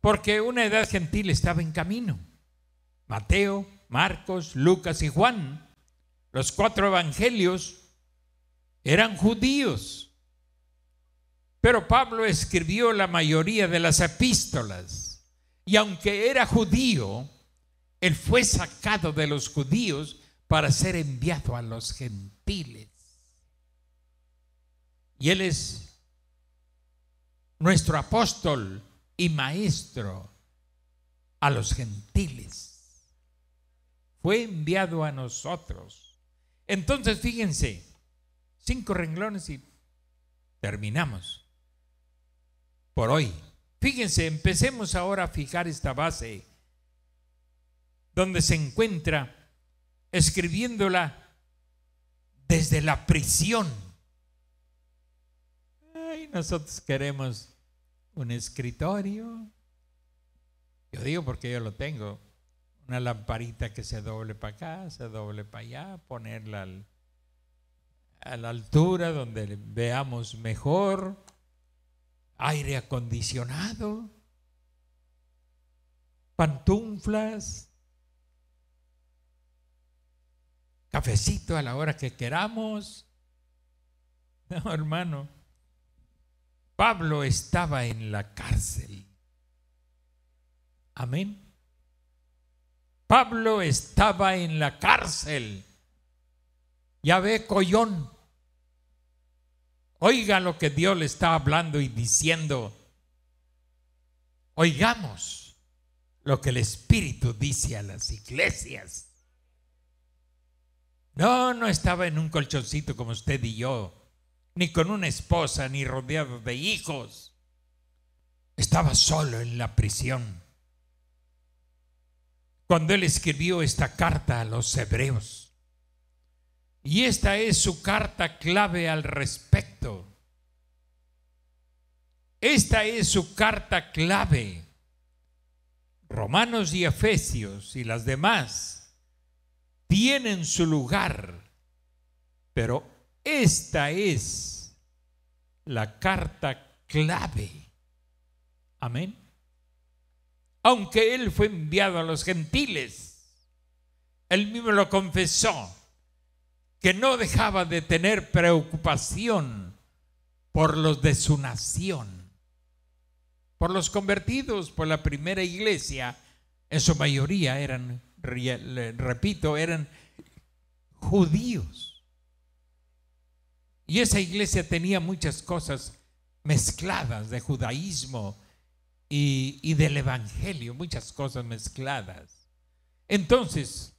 S1: porque una edad gentil estaba en camino. Mateo, Marcos, Lucas y Juan, los 4 evangelios, eran judíos. Pero Pablo escribió la mayoría de las epístolas. Y aunque era judío, él fue sacado de los judíos para ser enviado a los gentiles. Y él es nuestro apóstol y maestro a los gentiles. Fue enviado a nosotros. Entonces fíjense, 5 renglones y terminamos por hoy. Fíjense, empecemos ahora a fijar esta base donde se encuentra escribiéndola desde la prisión. Ay, nosotros queremos un escritorio. Yo digo porque yo lo tengo. Una lamparita que se doble para acá, se doble para allá, ponerla a la altura donde veamos mejor. Aire acondicionado, pantuflas, cafecito a la hora que queramos. No, hermano, Pablo estaba en la cárcel. Amén. Pablo estaba en la cárcel. Ya ve, collón. Oiga lo que Dios le está hablando y diciendo. Oigamos lo que el Espíritu dice a las iglesias. No estaba en un colchoncito como usted y yo, ni con una esposa, ni rodeado de hijos. Estaba solo en la prisión cuando él escribió esta carta a los hebreos. Y esta es su carta clave al respecto. Esta es su carta clave. Romanos y Efesios y las demás tienen su lugar, pero esta es la carta clave. Amén. Aunque él fue enviado a los gentiles, él mismo lo confesó, que no dejaba de tener preocupación por los de su nación, por los convertidos, por la primera iglesia. En su mayoría eran, repito, eran judíos. Y esa iglesia tenía muchas cosas mezcladas de judaísmo y del evangelio, muchas cosas mezcladas. Entonces,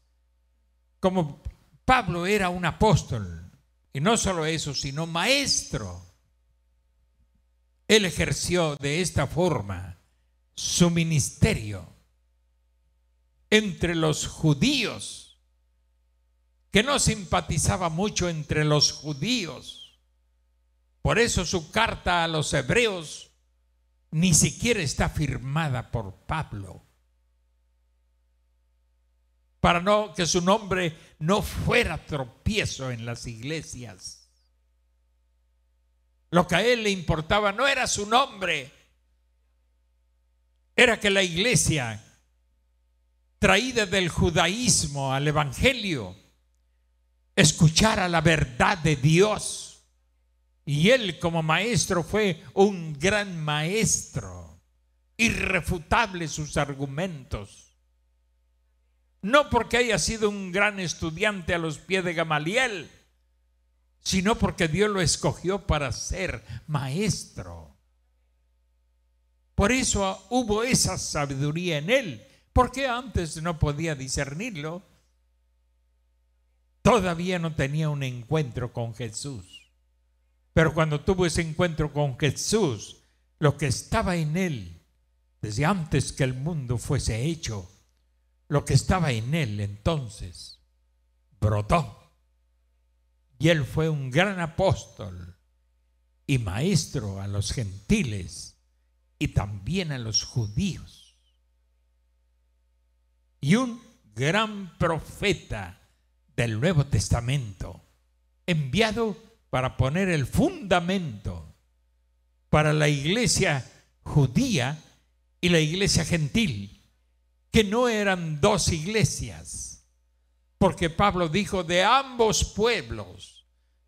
S1: como Pablo era un apóstol, y no solo eso, sino maestro, él ejerció de esta forma su ministerio entre los judíos, que no simpatizaba mucho entre los judíos. Por eso su carta a los hebreos ni siquiera está firmada por Pablo, para que su nombre no fuera tropiezo en las iglesias. Lo que a él le importaba no era su nombre, era que la iglesia, traída del judaísmo al evangelio, escuchara la verdad de Dios. Y él, como maestro, fue un gran maestro, irrefutable sus argumentos. No porque haya sido un gran estudiante a los pies de Gamaliel, sino porque Dios lo escogió para ser maestro. Por eso hubo esa sabiduría en él, porque antes no podía discernirlo. Todavía no tenía un encuentro con Jesús. Pero cuando tuvo ese encuentro con Jesús, lo que estaba en él, desde antes que el mundo fuese hecho, lo que estaba en él entonces brotó. Y él fue un gran apóstol y maestro a los gentiles y también a los judíos. Y un gran profeta del Nuevo Testamento, enviado para poner el fundamento para la iglesia judía y la iglesia gentil, que no eran dos iglesias, porque Pablo dijo: de ambos pueblos,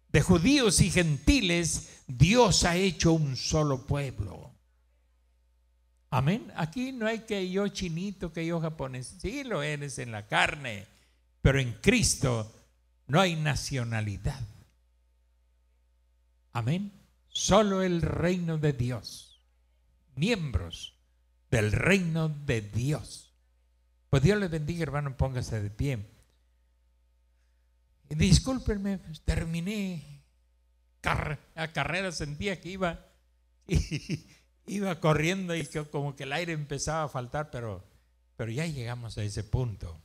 S1: de judíos y gentiles, Dios ha hecho un solo pueblo. Amén. Aquí no hay que yo chinito, que yo japonés. Sí lo eres en la carne, pero en Cristo no hay nacionalidad. Amén. Solo el reino de Dios, miembros del reino de Dios. Pues Dios les bendiga, hermano, póngase de pie. Y discúlpenme, pues, terminé a carrera, sentía que iba y iba corriendo y como que el aire empezaba a faltar, pero ya llegamos a ese punto.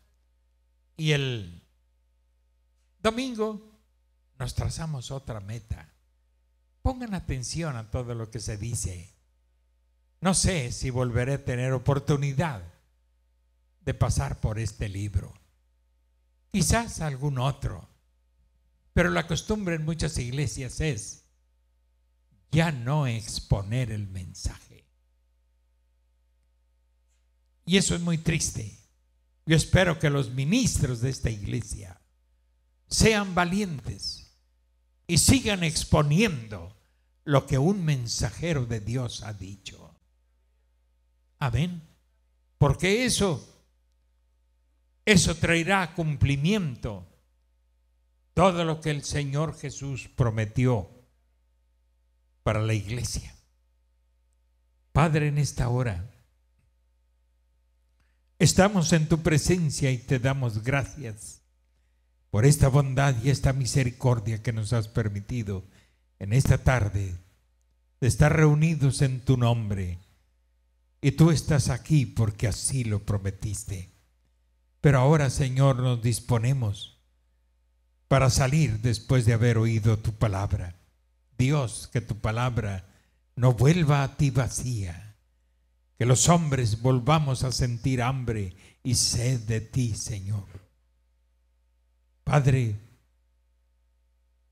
S1: Y el domingo nos trazamos otra meta. Pongan atención a todo lo que se dice. No sé si volveré a tener oportunidad de pasar por este libro. Quizás algún otro. Pero la costumbre en muchas iglesias es ya no exponer el mensaje. Y eso es muy triste. Yo espero que los ministros de esta iglesia sean valientes y sigan exponiendo lo que un mensajero de Dios ha dicho. Amén. Porque eso traerá cumplimiento todo lo que el Señor Jesús prometió para la iglesia. Padre, en esta hora estamos en tu presencia y te damos gracias por esta bondad y esta misericordia que nos has permitido en esta tarde de estar reunidos en tu nombre. Y tú estás aquí porque así lo prometiste. Pero ahora, Señor, nos disponemos para salir después de haber oído tu palabra. Dios, que tu palabra no vuelva a ti vacía. Que los hombres volvamos a sentir hambre y sed de ti, Señor. Padre,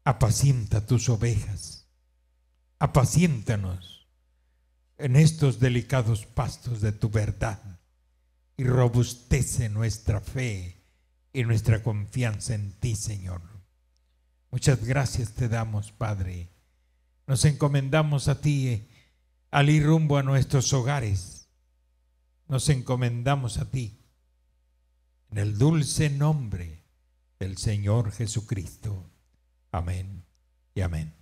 S1: apacienta tus ovejas. Apaciéntanos en estos delicados pastos de tu verdad y robustece nuestra fe y nuestra confianza en ti, Señor. Muchas gracias te damos, Padre. Nos encomendamos a ti al ir rumbo a nuestros hogares. Nos encomendamos a ti en el dulce nombre del Señor Jesucristo. Amén y amén.